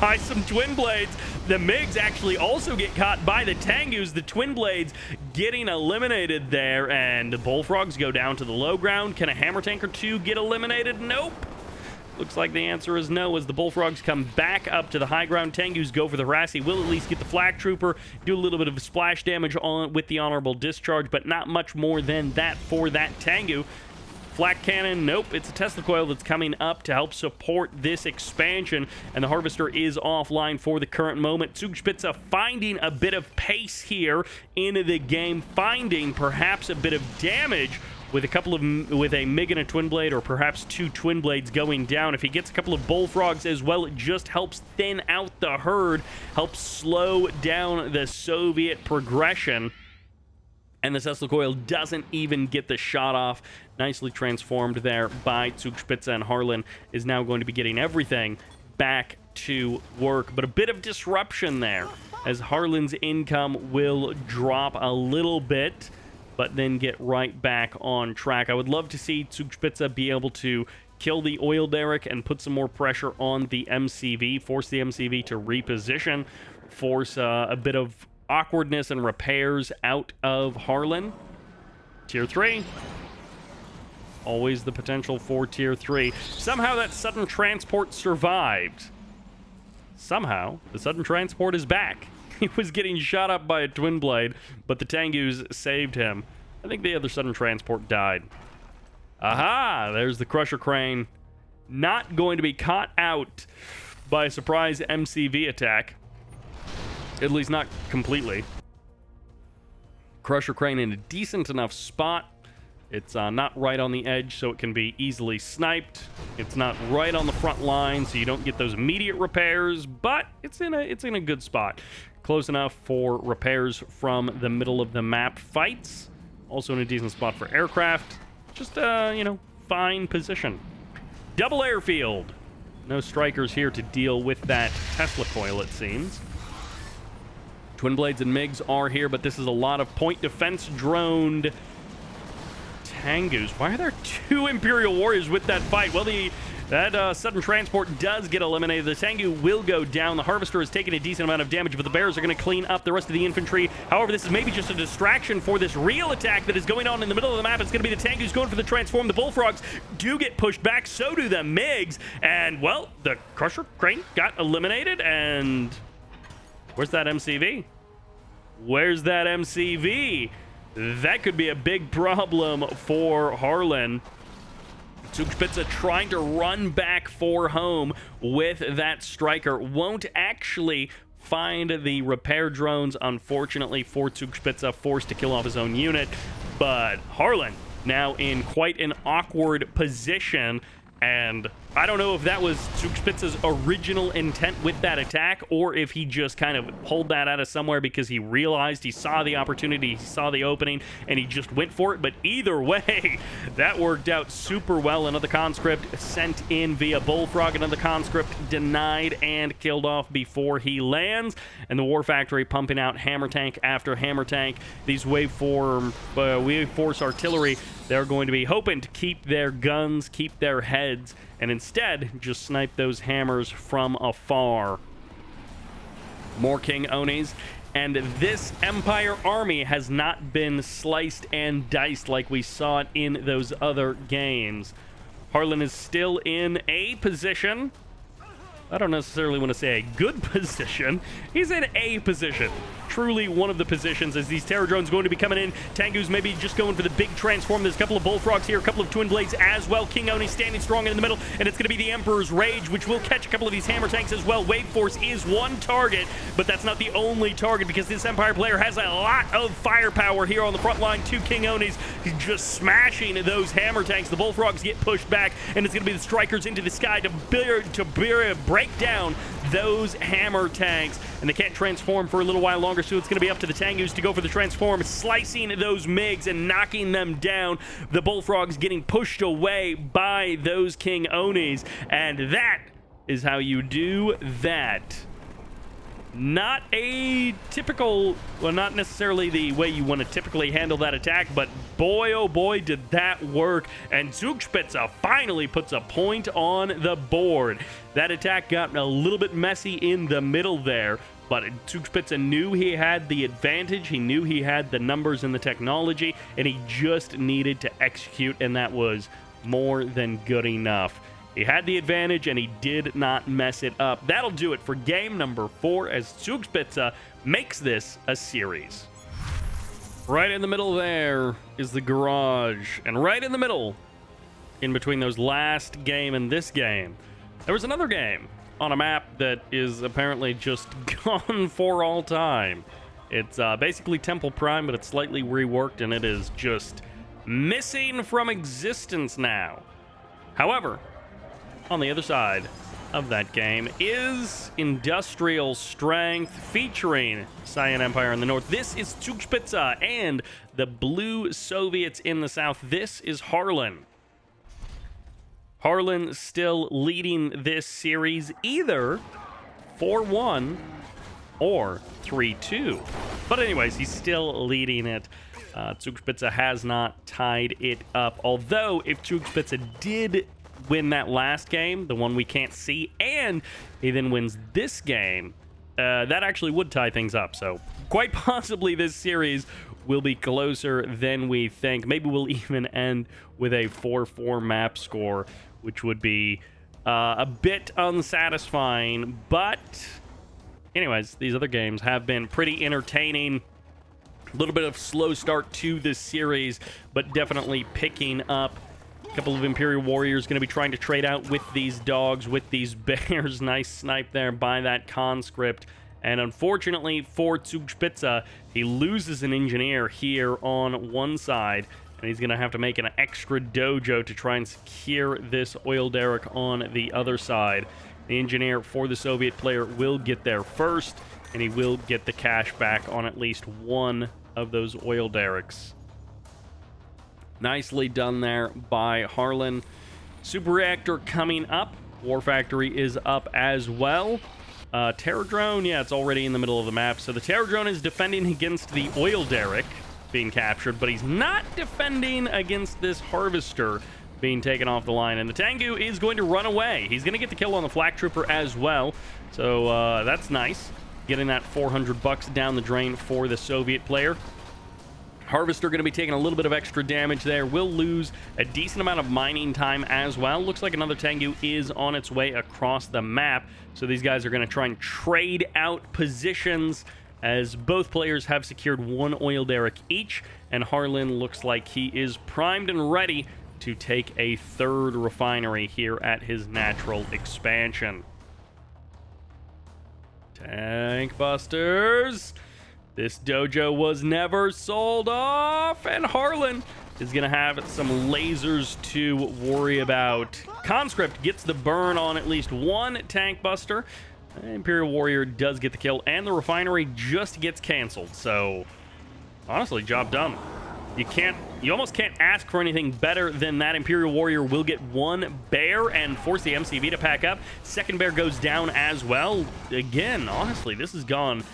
by some Twin Blades. The MiGs actually also get caught by the Tengus. The Twin Blades getting eliminated there, and the Bullfrogs go down to the low ground. Can a Hammer Tank or 2 get eliminated? Nope. Looks like the answer is no, as the Bullfrogs come back up to the high ground. Tengus go for the Rassi. Will at least get the Flak Trooper, do a little bit of splash damage on with the Honorable Discharge, but not much more than that for that Tengu. Flak Cannon, nope, it's a Tesla Coil that's coming up to help support this expansion, and the Harvester is offline for the current moment. Zugspitze finding a bit of pace here in the game, finding perhaps a bit of damage with a MiG and a Twin Blade, or perhaps 2 Twin Blades going down. If he gets a couple of Bullfrogs as well, it just helps thin out the herd, helps slow down the Soviet progression. And the Tesla Coil doesn't even get the shot off. Nicely transformed there by Zugspitze, and Harlen is now going to be getting everything back to work. But a bit of disruption there, as Harlen's income will drop a little bit, but then get right back on track. I would love to see Zugspitze be able to kill the oil derrick and put some more pressure on the MCV, force the MCV to reposition, force a bit of awkwardness and repairs out of Harlen. Tier 3. Always the potential for tier 3. Somehow that sudden transport survived. Somehow, the sudden transport is back. He was getting shot up by a twin blade, but the Tengus saved him. I think the other sudden transport died. Aha! There's the Crusher Crane. Not going to be caught out by a surprise MCV attack. At least not completely. Crusher Crane in a decent enough spot. It's not right on the edge, so it can be easily sniped. It's not right on the front line, so you don't get those immediate repairs, but it's in a good spot. Close enough for repairs from the middle of the map fights. Also in a decent spot for aircraft. Just, you know, fine position. Double airfield. No strikers here to deal with that Tesla coil, it seems. Twin Blades and MiGs are here, but this is a lot of point defense droned Tengus. Why are there 2 Imperial Warriors with that fight? Well, that sudden transport does get eliminated. The Tengu will go down. The Harvester has taken a decent amount of damage, but the Bears are going to clean up the rest of the infantry. However, this is maybe just a distraction for this real attack that is going on in the middle of the map. It's going to be the Tengus going for the transform. The Bullfrogs do get pushed back. So do the MiGs. And, well, the Crusher Crane got eliminated. And where's that MCV? Where's that MCV? That could be a big problem for Harlen. Zugspitze trying to run back for home with that striker. Won't actually find the repair drones, unfortunately, for Zugspitze, forced to kill off his own unit. But Harlen now in quite an awkward position. And I don't know if that was Zugspitze's original intent with that attack, or if he just kind of pulled that out of somewhere because he realized he saw the opportunity, he saw the opening, and he just went for it. But either way, that worked out super well. Another conscript sent in via Bullfrog, another conscript denied and killed off before he lands. And the War Factory pumping out hammer tank after hammer tank. These wave force artillery, they're going to be hoping to keep their guns, keep their heads, and instead just snipe those hammers from afar. More King Onis, and this Empire army has not been sliced and diced like we saw it in those other games. Harlen is still in a position. I don't necessarily want to say a good position. He's in a position. Truly one of the positions, as these Terror Drones going to be coming in. Tengus maybe just going for the big transform. There's a couple of Bullfrogs here, a couple of Twin Blades as well. King Oni standing strong in the middle, and it's going to be the Emperor's Rage, which will catch a couple of these hammer tanks as well. Wave Force is one target, but that's not the only target, because this Empire player has a lot of firepower here on the front line. 2 King Onis just smashing those hammer tanks. The Bullfrogs get pushed back, and it's going to be the Strikers into the sky to break down those hammer tanks, and they can't transform for a little while longer, so it's going to be up to the Tengus to go for the transform, slicing those MiGs and knocking them down. The Bullfrogs getting pushed away by those King Onis, and that is how you do that. Not a typical, well, not necessarily the way you want to typically handle that attack, but boy, oh boy, did that work. And Zugspitze finally puts a point on the board. That attack got a little bit messy in the middle there, but Zugspitze knew he had the advantage. He knew he had the numbers and the technology, and he just needed to execute, and that was more than good enough. He had the advantage, and he did not mess it up. That'll do it for game number 4 as Zugspitze makes this a series. Right in the middle there is the garage. And right in the middle, in between those last game and this game, there was another game on a map that is apparently just gone for all time. It's basically Temple Prime, but it's slightly reworked, and it is just missing from existence now. However, on the other side of that game is Industrial Strength, featuring Cyan Empire in the north. This is Zugspitze and the Blue Soviets in the south. This is Harlen. Harlen still leading this series either 4-1 or 3-2. But anyways, he's still leading it. Zugspitze has not tied it up. Although, if Zugspitze did win that last game, the one we can't see, and he then wins this game, that actually would tie things up. So quite possibly this series will be closer than we think. Maybe we'll even end with a 4-4 map score, which would be a bit unsatisfying. But anyways, these other games have been pretty entertaining. A little bit of slow start to this series, but definitely picking up. A couple of Imperial Warriors going to be trying to trade out with these dogs, with these bears. Nice snipe there by that conscript. And unfortunately for Zugspitze, he loses an engineer here on one side, and he's going to have to make an extra dojo to try and secure this oil derrick on the other side. The engineer for the Soviet player will get there first, and he will get the cash back on at least one of those oil derricks. Nicely done there by Harlen. Super Reactor coming up. War Factory is up as well. Terror Drone, yeah, it's already in the middle of the map. So the Terror Drone is defending against the oil derrick being captured, but he's not defending against this Harvester being taken off the line. And the Tengu is going to run away. He's going to get the kill on the Flak Trooper as well. So that's nice. Getting that 400 bucks down the drain for the Soviet player. Harvester going to be taking a little bit of extra damage there. Will lose a decent amount of mining time as well. Looks like another Tengu is on its way across the map. So these guys are going to try and trade out positions as both players have secured one oil derrick each. And Harlen looks like he is primed and ready to take a third refinery here at his natural expansion. Tank busters. This dojo was never sold off, and Harlen is going to have some lasers to worry about. Conscript gets the burn on at least one tank buster. Imperial Warrior does get the kill, and the refinery just gets canceled. So, honestly, job done. You almost can't ask for anything better than that. Imperial Warrior will get one bear and force the MCV to pack up. Second bear goes down as well. Again, honestly, this has gone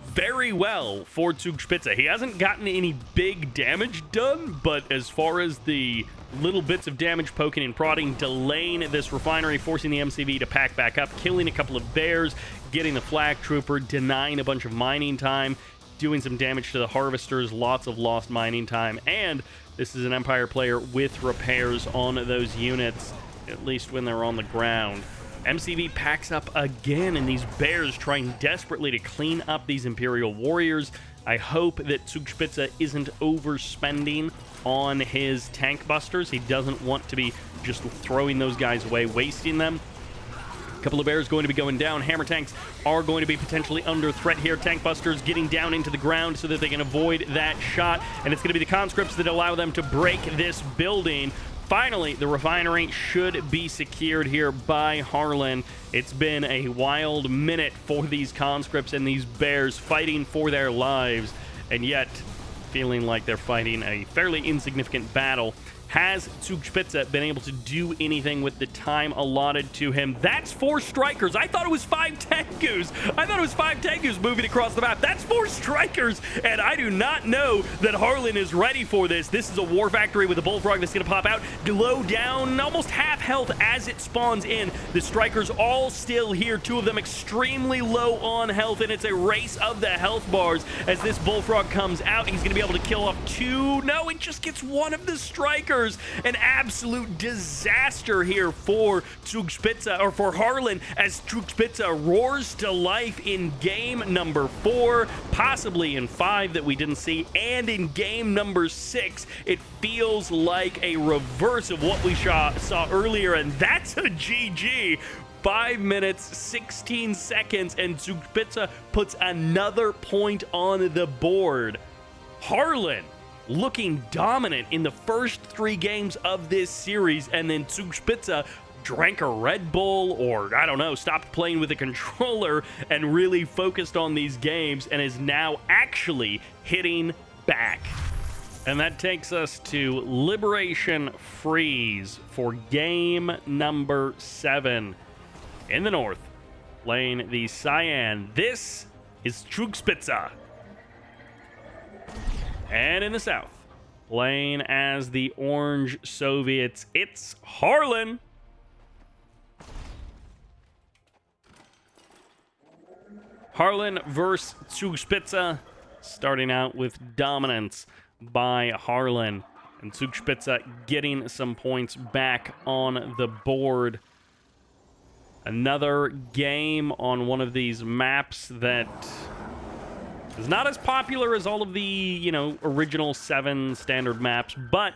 very well for Zugspitze. He hasn't gotten any big damage done, but as far as the little bits of damage poking and prodding, delaying this refinery, forcing the MCV to pack back up, killing a couple of bears, getting the Flak Trooper, denying a bunch of mining time, doing some damage to the harvesters, lots of lost mining time, and this is an Empire player with repairs on those units, at least when they're on the ground. MCV packs up again, and these bears trying desperately to clean up these Imperial Warriors. I hope that Zugspitze isn't overspending on his tank busters. He doesn't want to be just throwing those guys away, wasting them. A couple of bears going to be going down. Hammer tanks are going to be potentially under threat here. Tank busters getting down into the ground so that they can avoid that shot, and it's going to be the conscripts that allow them to break this building. Finally, the refinery should be secured here by Harlen. It's been a wild minute for these conscripts and these bears fighting for their lives, and yet feeling like they're fighting a fairly insignificant battle. Has Zugspitze been able to do anything with the time allotted to him? That's 4 strikers. I thought it was 5 Tengus. I thought it was 5 Tengus moving across the map. That's 4 strikers, and I do not know that Harlen is ready for this. This is a war factory with a bullfrog that's going to pop out. Low down, almost half health as it spawns in. The strikers all still here. 2 of them extremely low on health, and it's a race of the health bars as this bullfrog comes out. He's going to be able to kill off 2. No, it just gets 1 of the strikers. An absolute disaster here for Zugspitze, or for Harlen, as Zugspitze roars to life in game number 4, possibly in 5 that we didn't see, and in game number 6. It feels like a reverse of what we saw earlier, and that's a GG. 5 minutes, 16 seconds, and Zugspitze puts another point on the board. Harlen looking dominant in the first 3 games of this series, and then Zugspitze drank a Red Bull, or I don't know, stopped playing with the controller and really focused on these games, and is now actually hitting back. And that takes us to Liberation Freeze for game number 7. In the north, playing the Cyan. This is Zugspitze. And in the south, playing as the Orange Soviets, it's Harlen. Harlen versus Zugspitze. starting out with dominance by Harlen. And Zugspitze getting some points back on the board. Another game on one of these maps that is not as popular as all of the, original 7 standard maps, but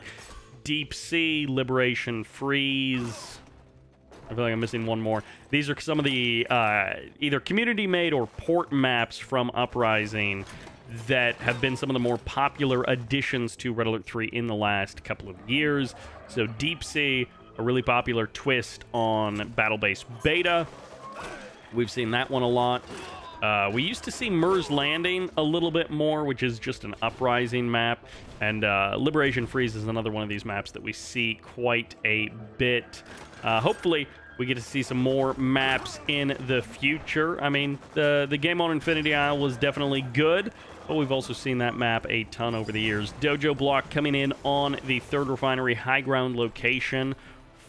Deep Sea, Liberation Freeze. I feel like I'm missing one more. These are some of the either community-made or port maps from Uprising that have been some of the more popular additions to Red Alert 3 in the last couple of years. So Deep Sea, a really popular twist on Battle Base Beta. We've seen that one a lot. We used to see Mers Landing a little bit more, which is just an Uprising map. And Liberation Freeze is another one of these maps that we see quite a bit. Hopefully, we get to see some more maps in the future. I mean, the game on Infinity Isle was definitely good, but we've also seen that map a ton over the years. Dojo Block coming in on the 3rd Refinery high ground location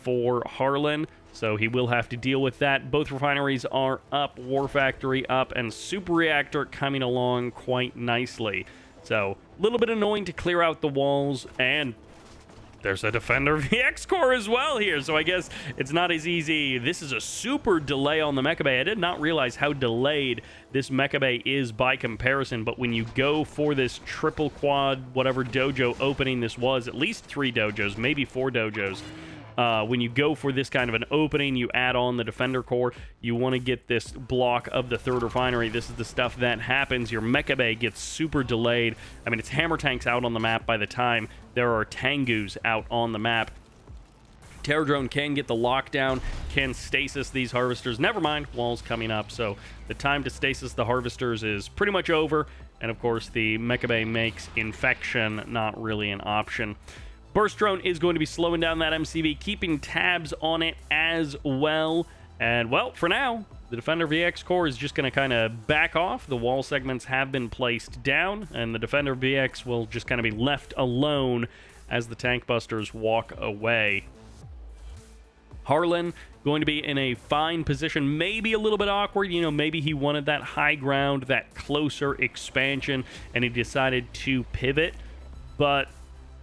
for Harlen, so he will have to deal with that. Both refineries are up, War Factory up, and Super Reactor coming along quite nicely. So, a little bit annoying to clear out the walls, and there's a Defender VX core as well here, so I guess it's not as easy. This is a super delay on the Mecha Bay. I did not realize how delayed this Mecha Bay is by comparison, but when you go for this triple quad, whatever dojo opening this was, at least 3 dojos, maybe 4 dojos, when you go for this kind of an opening, you add on the Defender core, you want to get this block of the 3rd Refinery. This is the stuff that happens. Your Mecha Bay gets super delayed. I mean, it's hammer tanks out on the map by the time there are Tengus out on the map. Terror Drone can get the lockdown, can stasis these harvesters. Never mind, walls coming up, so the time to stasis the harvesters is pretty much over, and of course the Mecha Bay makes infection not really an option. Burst Drone is going to be slowing down that MCV, keeping tabs on it as well. And, well, for now, the Defender VX core is just going to kind of back off. The wall segments have been placed down, and the Defender VX will just kind of be left alone as the tank busters walk away. Harlen going to be in a fine position, maybe a little bit awkward. Maybe he wanted that high ground, that closer expansion, and he decided to pivot, but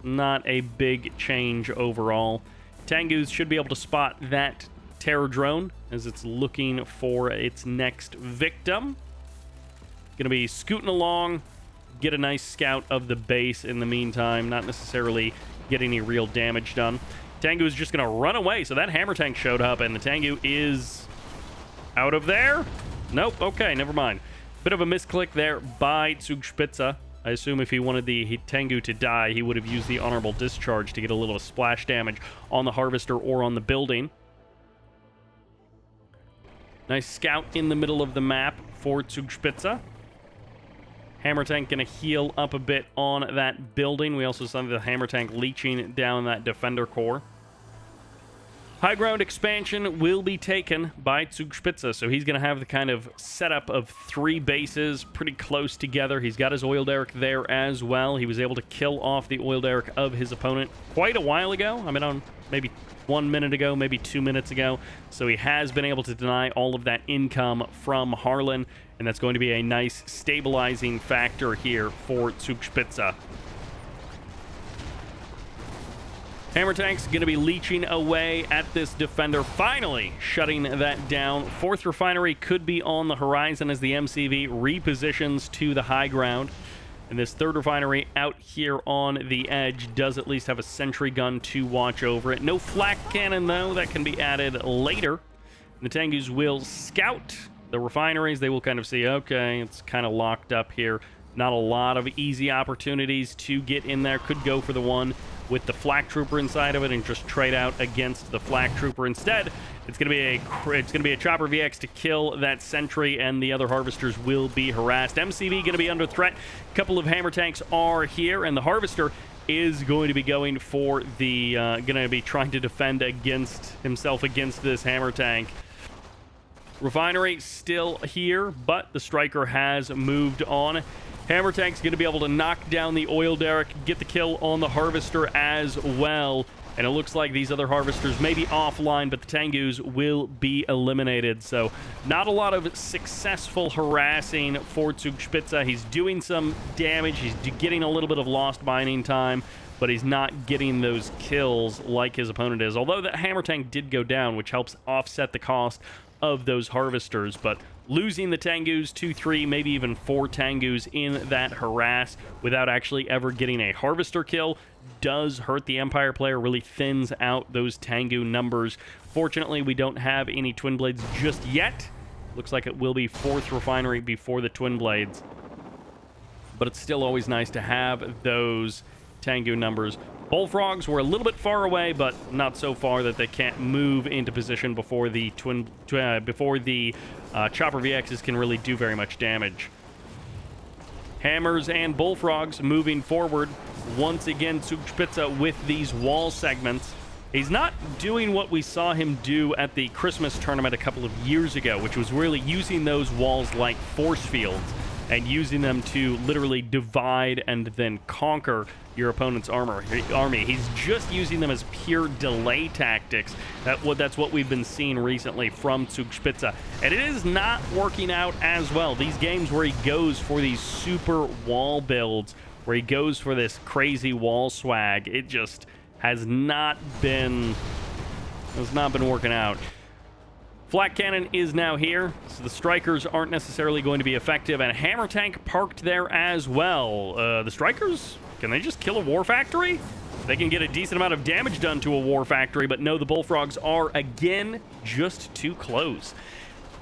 not a big change overall. Tengus should be able to spot that Terror Drone as it's looking for its next victim. Gonna be scooting along, get a nice scout of the base in the meantime, not necessarily get any real damage done. Tengu is just gonna run away, so that hammer tank showed up, and the Tengu is out of there? Nope, okay, never mind. Bit of a misclick there by Zugspitze. I assume if he wanted the Tengu to die, he would have used the Honorable Discharge to get a little splash damage on the Harvester or on the building. Nice scout in the middle of the map for Zugspitze. Hammer Tank going to heal up a bit on that building. We also saw the Hammer Tank leeching down that Defender core. High ground expansion will be taken by Zugspitze, so he's going to have the kind of setup of 3 bases pretty close together. He's got his oil derrick there as well. He was able to kill off the oil derrick of his opponent quite a while ago. I mean, on maybe 1 minute ago, maybe 2 minutes ago. So he has been able to deny all of that income from Harlen, and that's going to be a nice stabilizing factor here for Zugspitze. Hammer Tank's going to be leeching away at this Defender, finally shutting that down. 4th Refinery could be on the horizon as the MCV repositions to the high ground. And this 3rd Refinery out here on the edge does at least have a sentry gun to watch over it. No flak cannon, though. That can be added later. The Tengus will scout the refineries. They will kind of see, okay, it's kind of locked up here. Not a lot of easy opportunities to get in there. Could go for the one with the Flak Trooper inside of it and just trade out against the Flak Trooper. Instead, it's going to be a Chopper VX to kill that sentry, and the other harvesters will be harassed. MCV going to be under threat. A couple of hammer tanks are here, and the harvester is going to be going for the going to be trying to defend against himself against this hammer tank. Refinery still here, but the striker has moved on. Hammer Tank's going to be able to knock down the oil derrick, get the kill on the harvester as well. And it looks like these other harvesters may be offline, but the Tengus will be eliminated. So not a lot of successful harassing for Zugspitze. He's doing some damage. He's getting a little bit of lost mining time, but he's not getting those kills like his opponent is. Although that hammer tank did go down, which helps offset the cost of those harvesters. But losing the Tengus, 2, 3, maybe even 4 Tengus in that harass without actually ever getting a harvester kill does hurt the Empire player, really thins out those Tengu numbers. Fortunately, we don't have any Twin Blades just yet. Looks like it will be 4th Refinery before the Twin Blades. But it's still always nice to have those Tengu numbers. Bullfrogs were a little bit far away, but not so far that they can't move into position before the Chopper VXs can really do very much damage. Hammers and Bullfrogs moving forward. Once again, Zugspitze with these wall segments. He's not doing what we saw him do at the Christmas tournament a couple of years ago, which was really using those walls like force fields and using them to literally divide and then conquer your opponent's army. He's just using them as pure delay tactics. That's what we've been seeing recently from Zugspitze. And it is not working out as well. These games where he goes for these super wall builds, where he goes for this crazy wall swag, it just has not been working out. Flak Cannon is now here, so the Strikers aren't necessarily going to be effective, and a Hammer Tank parked there as well. The Strikers, can they just kill a War Factory? They can get a decent amount of damage done to a War Factory, but no, the Bullfrogs are, again, just too close.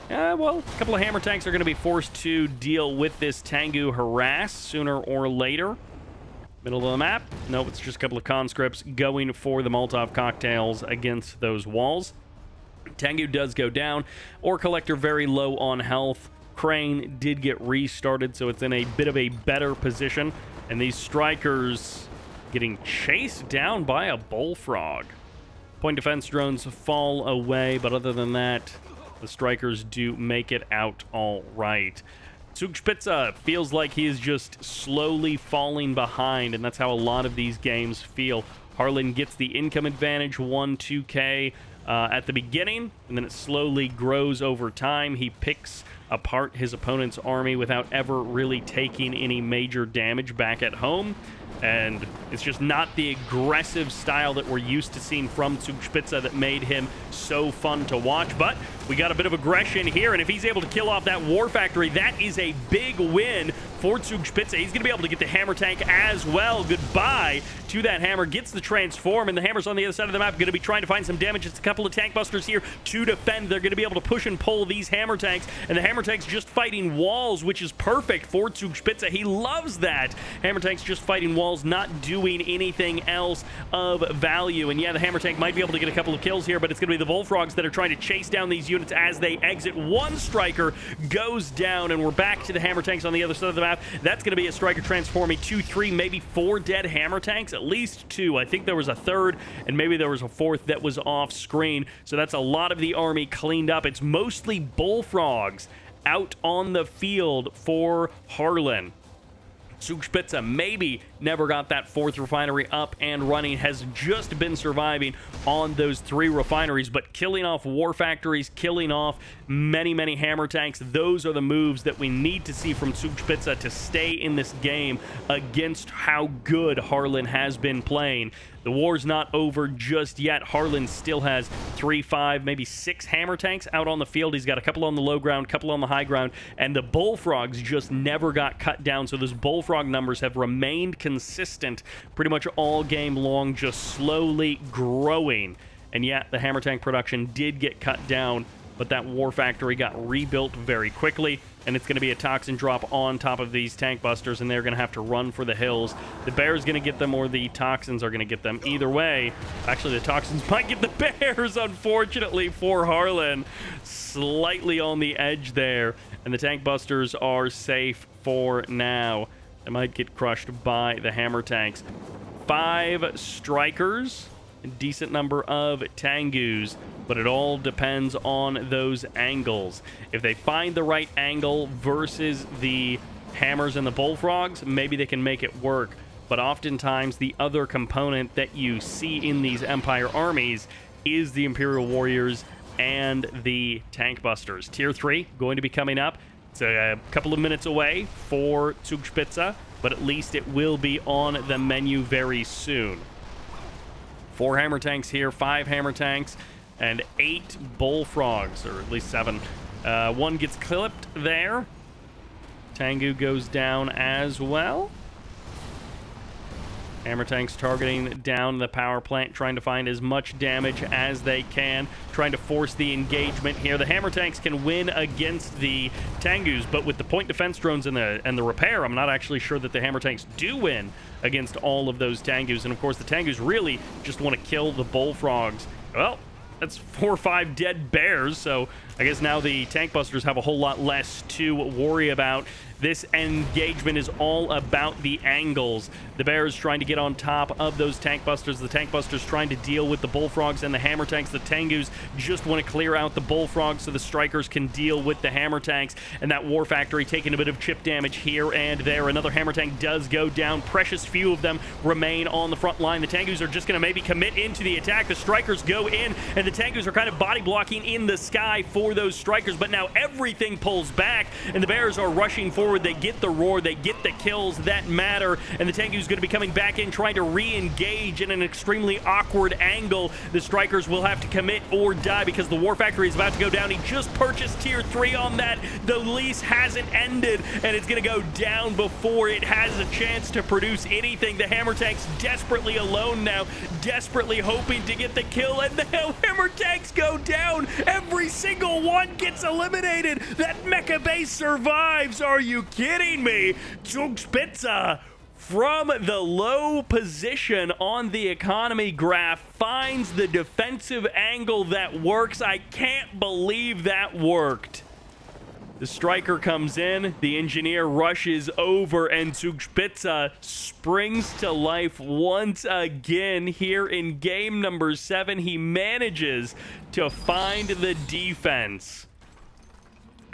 Well, a couple of Hammer Tanks are going to be forced to deal with this Tengu harass sooner or later. Middle of the map. Nope, it's just a couple of conscripts going for the Molotov cocktails against those walls. Tengu does go down. Ore Collector very low on health. Crane did get restarted, so it's in a bit of a better position. And these Strikers getting chased down by a Bullfrog. Point defense drones fall away, but other than that, the Strikers do make it out all right. Zugspitze feels like he is just slowly falling behind, and that's how a lot of these games feel. Harlen gets the income advantage, 1-2K at the beginning, and then it slowly grows over time. He picks apart his opponent's army without ever really taking any major damage back at home. And it's just not the aggressive style that we're used to seeing from Zugspitze that made him so fun to watch. But we got a bit of aggression here, and if he's able to kill off that War Factory, that is a big win for Zugspitze. He's going to be able to get the Hammer Tank as well. Goodbye to that Hammer. Gets the Transform, and the Hammer's on the other side of the map. Going to be trying to find some damage. It's a couple of Tank Busters here to defend. They're going to be able to push and pull these Hammer Tanks, and the Hammer Tank's just fighting walls, which is perfect for Zugspitze. He loves that. Hammer Tank's just fighting walls, not doing anything else of value. And yeah, the Hammer Tank might be able to get a couple of kills here, but it's going to be the Bullfrogs that are trying to chase down these units as they exit. One Striker goes down, and we're back to the Hammer Tanks on the other side of the map. That's going to be a Striker transforming 2, 3, maybe 4 dead Hammer Tanks, at least 2. I think there was a third, and maybe there was a fourth that was off screen. So that's a lot of the army cleaned up. It's mostly Bullfrogs out on the field for Harlen. Zugspitze maybe never got that 4th refinery up and running, has just been surviving on those 3 refineries, but killing off War Factories, killing off many Hammer Tanks, those are the moves that we need to see from Zugspitze to stay in this game against how good Harlen has been playing. The war's not over just yet. Harlen still has 3, 5, maybe 6 Hammer Tanks out on the field. He's got a couple on the low ground, couple on the high ground, and the Bullfrogs just never got cut down. So those Bullfrog numbers have remained consistent pretty much all game long, just slowly growing. And yet the Hammer Tank production did get cut down, but that War Factory got rebuilt very quickly, and it's going to be a Toxin drop on top of these Tank Busters, and they're going to have to run for the hills. The Bear's going to get them, or the Toxins are going to get them. Either way, actually the Toxins might get the Bears, unfortunately, for Harlen. Slightly on the edge there, and the Tank Busters are safe for now. They might get crushed by the Hammer Tanks. 5 Strikers, a decent number of Tengus, but it all depends on those angles. If they find the right angle versus the Hammers and the Bullfrogs, maybe they can make it work. but oftentimes the other component that you see in these Empire armies is the Imperial Warriors and the Tank Busters. Tier 3 going to be coming up. It's a couple of minutes away for Zugspitze, but at least it will be on the menu very soon. 4 hammer tanks here, 5 hammer tanks, and 8 bullfrogs, or at least 7. 1 gets clipped there. Tengu goes down as well. Hammer tanks targeting down the power plant, trying to find as much damage as they can, trying to force the engagement here. The hammer tanks can win against the Tengus, but with the point defense drones and the repair, I'm not actually sure that the hammer tanks do win against all of those Tengus. And of course, the Tengus really just want to kill the bullfrogs. Well, that's 4 or 5 dead bears, so I guess now the tank busters have a whole lot less to worry about. This engagement is all about the angles. The bears trying to get on top of those tank busters. The tank busters trying to deal with the bullfrogs and the hammer tanks. The Tengus just want to clear out the bullfrogs so the strikers can deal with the hammer tanks. And that war factory taking a bit of chip damage here and there. Another hammer tank does go down. Precious few of them remain on the front line. The Tengus are just going to maybe commit into the attack. The strikers go in, and the Tengus are kind of body blocking in the sky for those strikers. But now everything pulls back, and the bears are rushing forward. They get the roar, they get the kills that matter, and the Tengu's going to be coming back in, trying to re-engage in an extremely awkward angle. The strikers will have to commit or die because the war factory is about to go down. He just purchased tier 3 on that. The lease hasn't ended, and it's going to go down before it has a chance to produce anything. The hammer tanks desperately alone now, desperately hoping to get the kill, and the hammer tanks go down. Every single one gets eliminated. That mecha base survives. Are you kidding me? Zugspitze, from the low position on the economy graph, finds the defensive angle that works. I can't believe that worked. The striker comes in, the engineer rushes over, and Zugspitze springs to life once again here in game number 7. He manages to find the defense.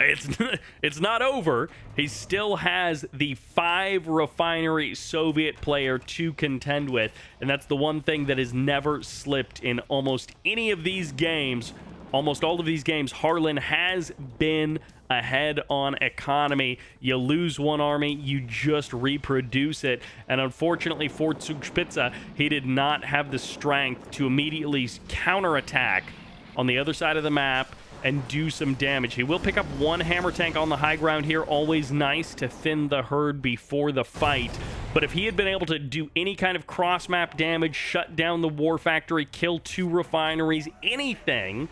It's not over. He still has the 5 refinery Soviet player to contend with, and that's the one thing that has never slipped in almost any of these games. Almost all of these games, Harlen has been ahead on economy. You lose one army, you just reproduce it, and unfortunately for Zugspitze, he did not have the strength to immediately counterattack on the other side of the map and do some damage. He will pick up 1 hammer tank on the high ground here. Always nice to thin the herd before the fight. But if he had been able to do any kind of cross-map damage, shut down the war factory, kill 2 refineries, anything,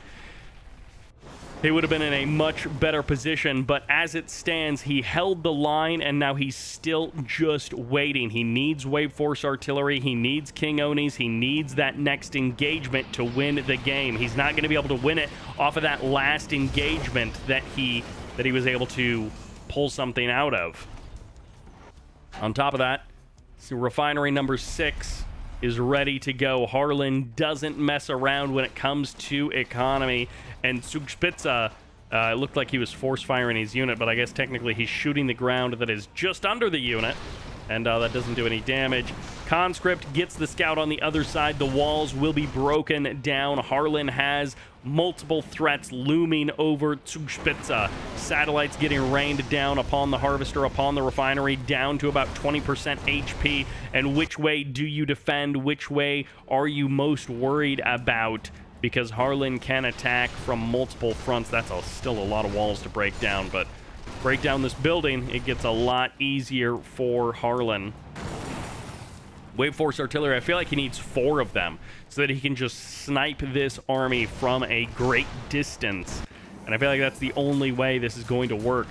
he would have been in a much better position. But as it stands, he held the line, and now he's still just waiting. He needs Wave Force Artillery. He needs King Onis. He needs that next engagement to win the game. He's not going to be able to win it off of that last engagement that he was able to pull something out of. On top of that, so refinery number 6 is ready to go. Harlen doesn't mess around when it comes to economy, and Zugspitze, it looked like he was force firing his unit, but I guess technically he's shooting the ground that is just under the unit, and that doesn't do any damage. Conscript gets the scout on the other side. The walls will be broken down. Harlen has multiple threats looming over Zugspitze. Satellites getting rained down upon the harvester, upon the refinery, down to about 20% HP. And which way do you defend? Which way are you most worried about? Because Harlen can attack from multiple fronts. That's still a lot of walls to break down, but break down this building, it gets a lot easier for Harlen. Wave Force Artillery, I feel like he needs 4 of them so that he can just snipe this army from a great distance. And I feel like that's the only way this is going to work.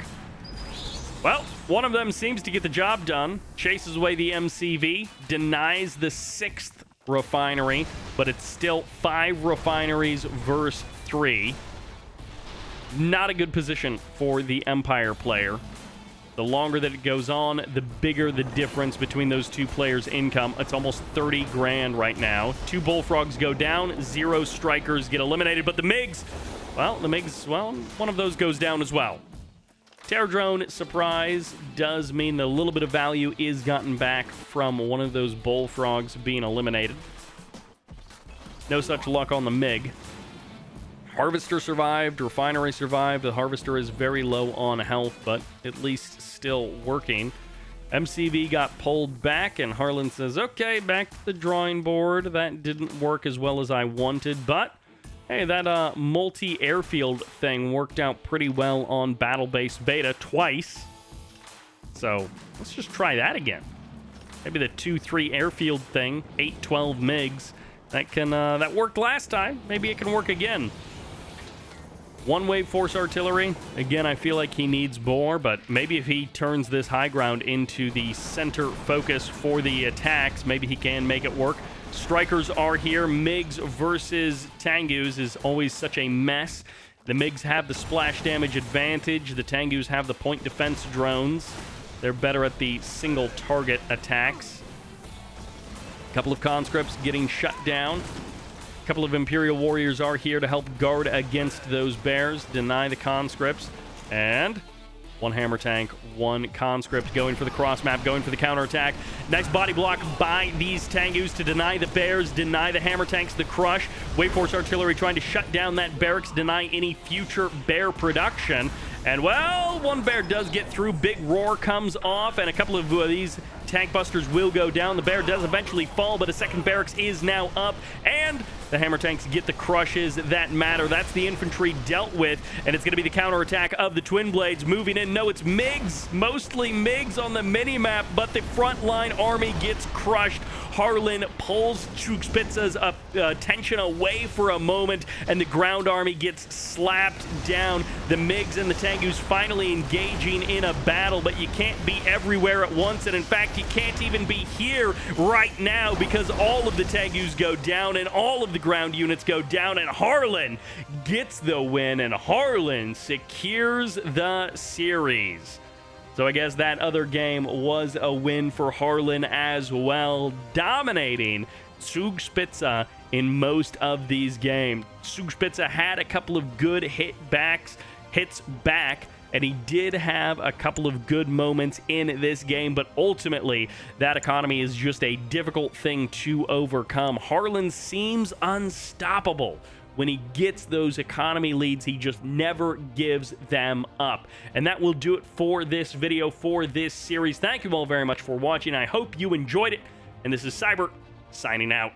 Well, one of them seems to get the job done. Chases away the MCV, denies the 6th refinery, but it's still 5 refineries versus 3. Not a good position for the Empire player. The longer that it goes on, the bigger the difference between those 2 players' income. It's almost 30 grand right now. 2 bullfrogs go down, 0 strikers get eliminated, but the MiGs, well, one of those goes down as well. Terror Drone surprise does mean that a little bit of value is gotten back from one of those bullfrogs being eliminated. No such luck on the MiG. Harvester survived, Refinery survived. The Harvester is very low on health, but at least still working. MCV got pulled back, and Harlen says, okay, back to the drawing board. That didn't work as well as I wanted, but hey, that multi-airfield thing worked out pretty well on battle-based beta twice. So let's just try that again. Maybe the 2-3 airfield thing, 8-12 MiGs, that worked last time. Maybe it can work again. One-wave force artillery. Again, I feel like he needs more, but maybe if he turns this high ground into the center focus for the attacks, maybe he can make it work. Strikers are here. MiGs versus Tengus is always such a mess. The MiGs have the splash damage advantage. The Tengus have the point defense drones. They're better at the single target attacks. A couple of conscripts getting shut down. A couple of Imperial Warriors are here to help guard against those bears, deny the conscripts, and one hammer tank, one conscript going for the cross map, going for the counterattack. Nice body block by these Tengus to deny the bears, deny the hammer tanks the crush. Wave Force Artillery trying to shut down that barracks, deny any future bear production. And, well, one bear does get through. Big roar comes off, and a couple of these tank busters will go down. The bear does eventually fall, but a second barracks is now up, and the hammer tanks get the crushes that matter. That's the infantry dealt with, and it's going to be the counterattack of the Twin Blades moving in. No, it's MiGs, mostly MiGs on the mini-map, but the frontline army gets crushed. Harlen pulls Zugspitze's attention away for a moment, and the ground army gets slapped down. The MiGs and the Tengus finally engaging in a battle, but you can't be everywhere at once, and in fact, you can't even be here right now because all of the Tengus go down and all of the ground units go down, and Harlen gets the win, and Harlen secures the series. So I guess that other game was a win for Harlen as well, dominating Zugspitze in most of these games. Zugspitze had a couple of good hits back, and he did have a couple of good moments in this game, but ultimately, that economy is just a difficult thing to overcome. Harlen seems unstoppable. When he gets those economy leads, he just never gives them up. And that will do it for this video, for this series. Thank you all very much for watching. I hope you enjoyed it. And this is Sybert, signing out.